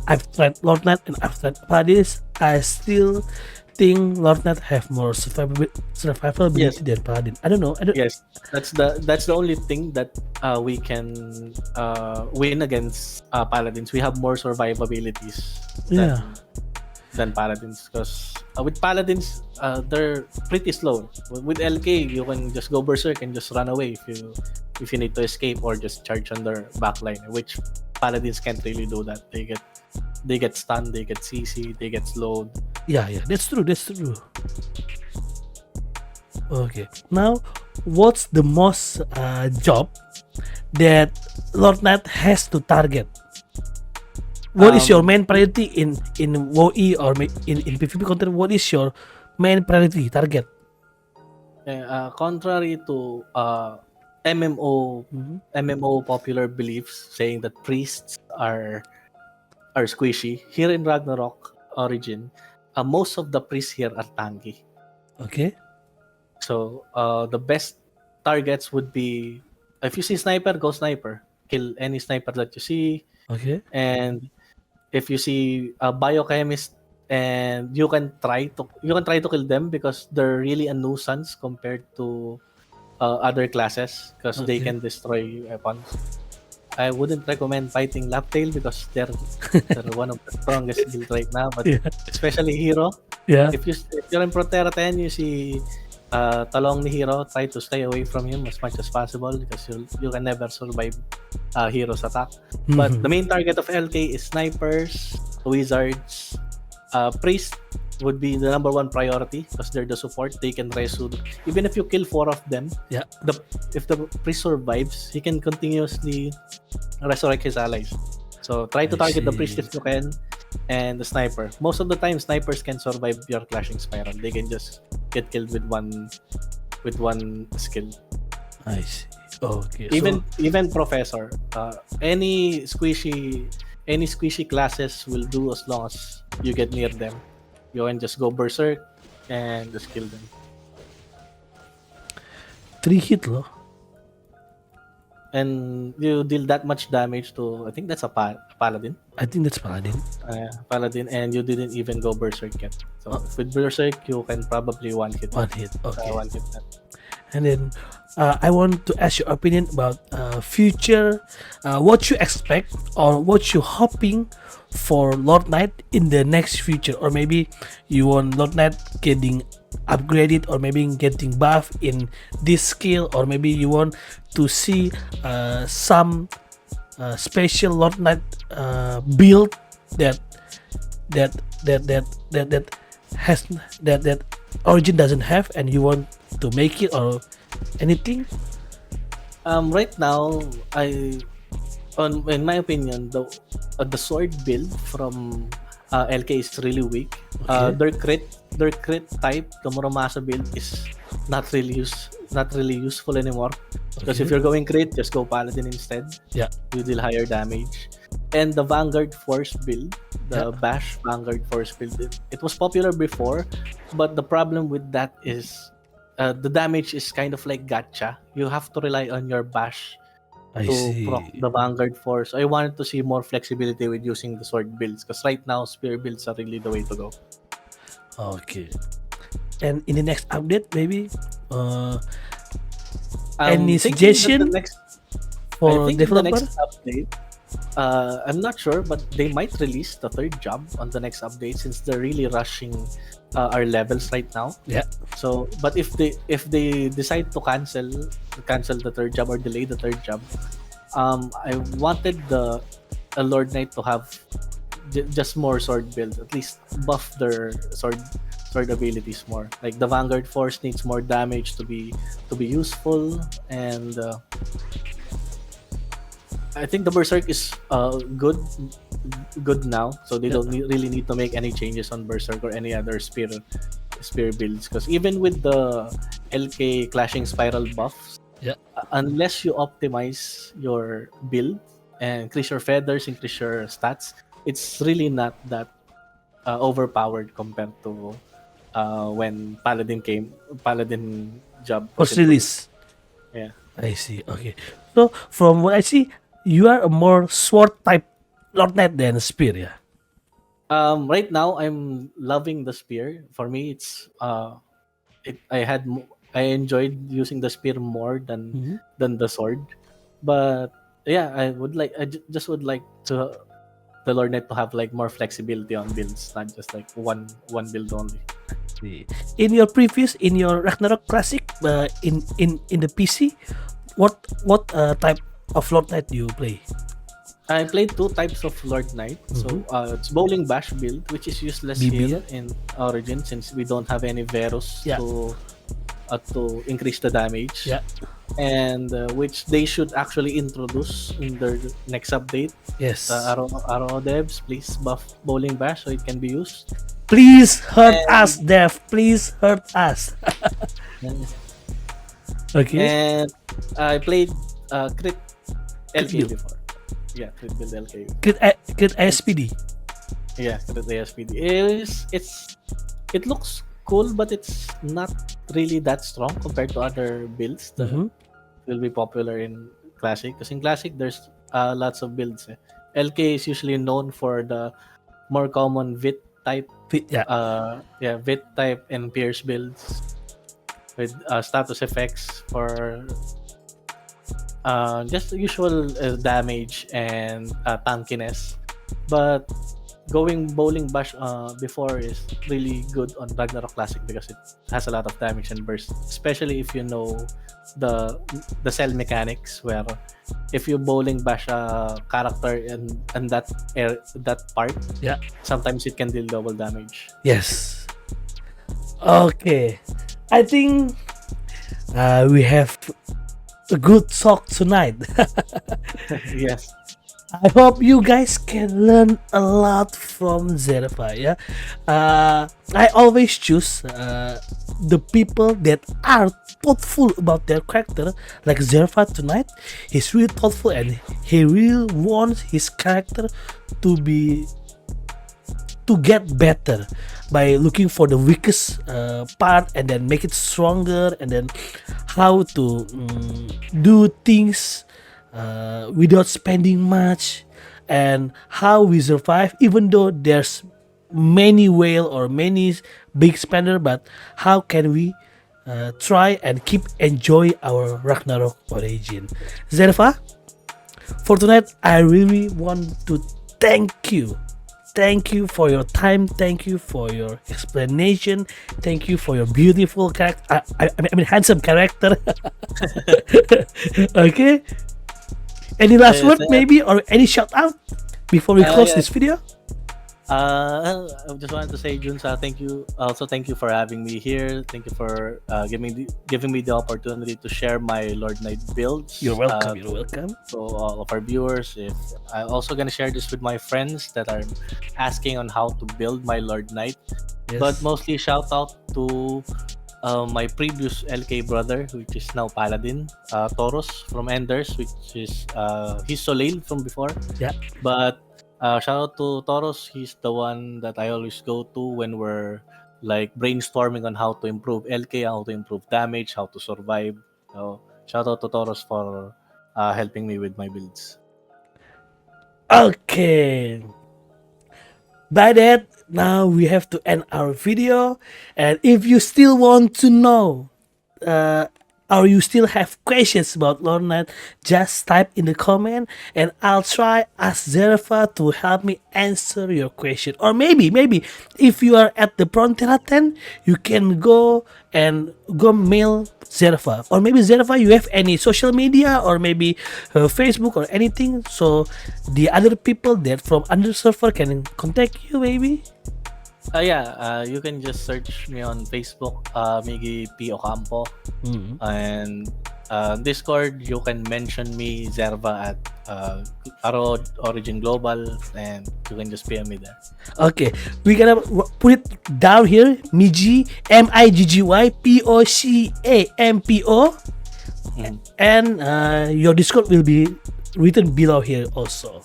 I've tried Lord Knight and I've tried Paladins. I still think Lord Knight have more survivability Yes. than Paladin. I don't know. I don't. Yes, that's the only thing that we can win against Paladins. We have more survivabilities than Yeah. than Paladins, because with Paladins, they're pretty slow. With LK, you can just go berserk and just run away if you need to escape, or just charge on their backline, which Paladins can't really do that. They get stunned, they get CC, they get slowed. Yeah. That's true. That's true. Okay. Now, what's the most job that Lord Knight has to target? What is your main priority in WoE or in PvP content? What is your main priority target? Contrary to MMO Mhm. MMO popular beliefs saying that priests are squishy, here in Ragnarok Origin, most of the priests here are tanky. Okay. So the best targets would be, if you see sniper, go sniper. Kill any sniper that you see. Okay. And if you see a biochemist, and you can try to kill them because they're really a nuisance compared to other classes because they Okay. can destroy weapons. I wouldn't recommend fighting Laptail because they're one of the strongest guild right now, but Yeah. especially Hero. Yeah. If you're in Protera 10, you see Talong ni Hero, try to stay away from him as much as possible because you can never survive Hero's attack. But the main target of LK is snipers, wizards, priest would be the number one priority because they're the support. They can resu. Even if you kill 4 of them, Yeah. if the priest survives, he can continuously resurrect his allies. So try to I target the priest see. if you can, and the sniper. Most of the time, snipers can survive your clashing spiral. They can just get killed with one skill. I see. Okay. Even professor, any squishy classes will do as long as you get near them. You can just go berserk and just kill them. 3 hit loh. And you deal that much damage to, I think that's a paladin. I think that's paladin. Paladin, and you didn't even go berserk yet. So with berserk, you can probably one hit. 1 hit. Okay. One hit that. And then I want to ask your opinion about future. What you expect or what you hoping for Lord Knight in the next future, or maybe you want Lord Knight getting upgraded, or maybe getting buff in this skill, or maybe you want to see some special Lord Knight build that has that Origin doesn't have, and you want to make it, or anything. Right now, in my opinion, the sword build from LK is really weak. Okay. Their crit type, the Muramasa build, is not really useful anymore. Because if Okay. you're going crit, just go Paladin instead. Yeah. You deal higher damage. And the Vanguard Force build, the Yeah. Bash Vanguard Force build, it was popular before, but the problem with that is the damage is kind of like gacha. You have to rely on your Bash I to proc see. the Vanguard Force. I wanted to see more flexibility with using the sword builds because right now spear builds are really the way to go. Okay. And in the next update, maybe any Thinking that suggestion I for think in the developer? next update, I'm not sure, but they might release the third job on the next update since they're really rushing our levels right now. Yeah. So, but if they decide to cancel the third job or delay the third job, I wanted the Lord Knight to have just more sword build, at least buff their sword abilities more. Like the Vanguard Force needs more damage to be useful, and I think the Berserk is good now, so they don't really need to make any changes on Berserk or any other spear builds, because even with the LK clashing spiral buffs, Yeah. unless you optimize your build and increase your feathers, increase your stats, it's really not that overpowered compared to when Paladin job First introduced. release. Yeah. I see. Okay. So from what I see, you are a more sword type Lord Knight than spear. Yeah. Right now I'm loving the spear. For me, it's I enjoyed using the spear more Mhm. than the sword. But yeah, just would like to the Lord Knight to have like more flexibility on builds, not just like one build only. See. In your Ragnarok Classic, in the PC, what type of Lord Knight do you play? I played 2 types of Lord Knight. So it's Bowling Bash build, which is useless BB, here in Origin since we don't have any Verus Yeah. to increase the damage. Yeah. And which they should actually introduce in their next update. Yes. Arrow devs, please buff Bowling Bash so it can be used. Please hurt And- us, Dev. Please hurt us. Okay. And I played Crit LK build. before. Yeah, Crit build LK. Good ASPD. Yeah, Crit ASPD. It's it looks cool, but it's not really that strong compared to other builds that Mhm. will be popular in Classic. Because in Classic, there's lots of builds. LK is usually known for the more common Vit type, Yeah. Vit type and Pierce builds with status effects for just the usual damage and tankiness. But going bowling bash before is really good on Ragnarok Classic because it has a lot of damage and burst, especially if you know the cell mechanics where if you bowling bash a character in that part, Yeah. sometimes it can deal double damage. Yes. Okay. I think we have a good talk tonight. Yes. I hope you guys can learn a lot from Zerfa. Yeah, I always choose the people that are thoughtful about their character, like Zerfa tonight. He's really thoughtful and he really wants his character to be to get better by looking for the weakest part and then make it stronger, and then how to do things without spending much, and how we survive even though there's many whale or many big spender, but how can we try and keep enjoy our Ragnarok origin. Zerfa, for tonight I really want to thank you. Thank you for your time. Thank you for your explanation. Thank you for your beautiful character. I mean, handsome character. Okay. Any last word, maybe, or any shout out before we close Yeah. this video? I just wanted to say, Junsa, thank you. Also, thank you for having me here. Thank you for giving me the opportunity to share my Lord Knight builds. You're welcome. You're welcome. To all of our viewers. If I'm also gonna share this with my friends that are asking on how to build my Lord Knight. Yes. But mostly shout out to my previous LK brother, which is now Paladin, Taurus from Enders, which is he's Soleil from before. Yeah. But shout out to Taurus. He's the one that I always go to when we're like brainstorming on how to improve LK, how to improve damage, how to survive. So shout out to Taurus for helping me with my builds. Okay. By that, now we have to end our video. And if you still want to know, or you still have questions about Lord Knight, just type in the comment and I'll try ask Zerfa to help me answer your question. Or maybe if you are at the Frontera 10, you can go mail Zerfa. Or maybe Zerfa, you have any social media or maybe Facebook or anything, so the other people that from under server can contact you maybe. You can just search me on Facebook, Migi P. Ocampo, and Discord. You can mention me Zerva at Aro Origin Global, and you can just PM me there. Okay, we're gonna put it down here. Miggy, Miggy Pocampo, and your Discord will be written below here also.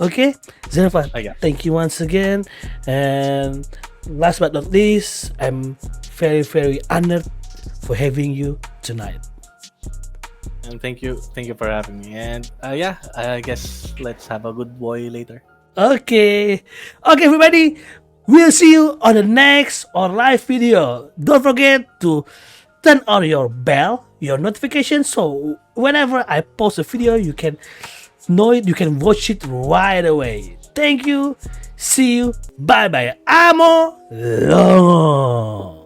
Okay, Zerfa, thank you once again. And last but not least, I'm very, very honored for having you tonight. And thank you for having me. And I guess let's have a good boy later. Okay, everybody, we'll see you on the next or live video. Don't forget to turn on your bell, your notification, so whenever I post a video, you can know it, you can watch it right away. Thank you. See you. Bye bye. Amo. Long.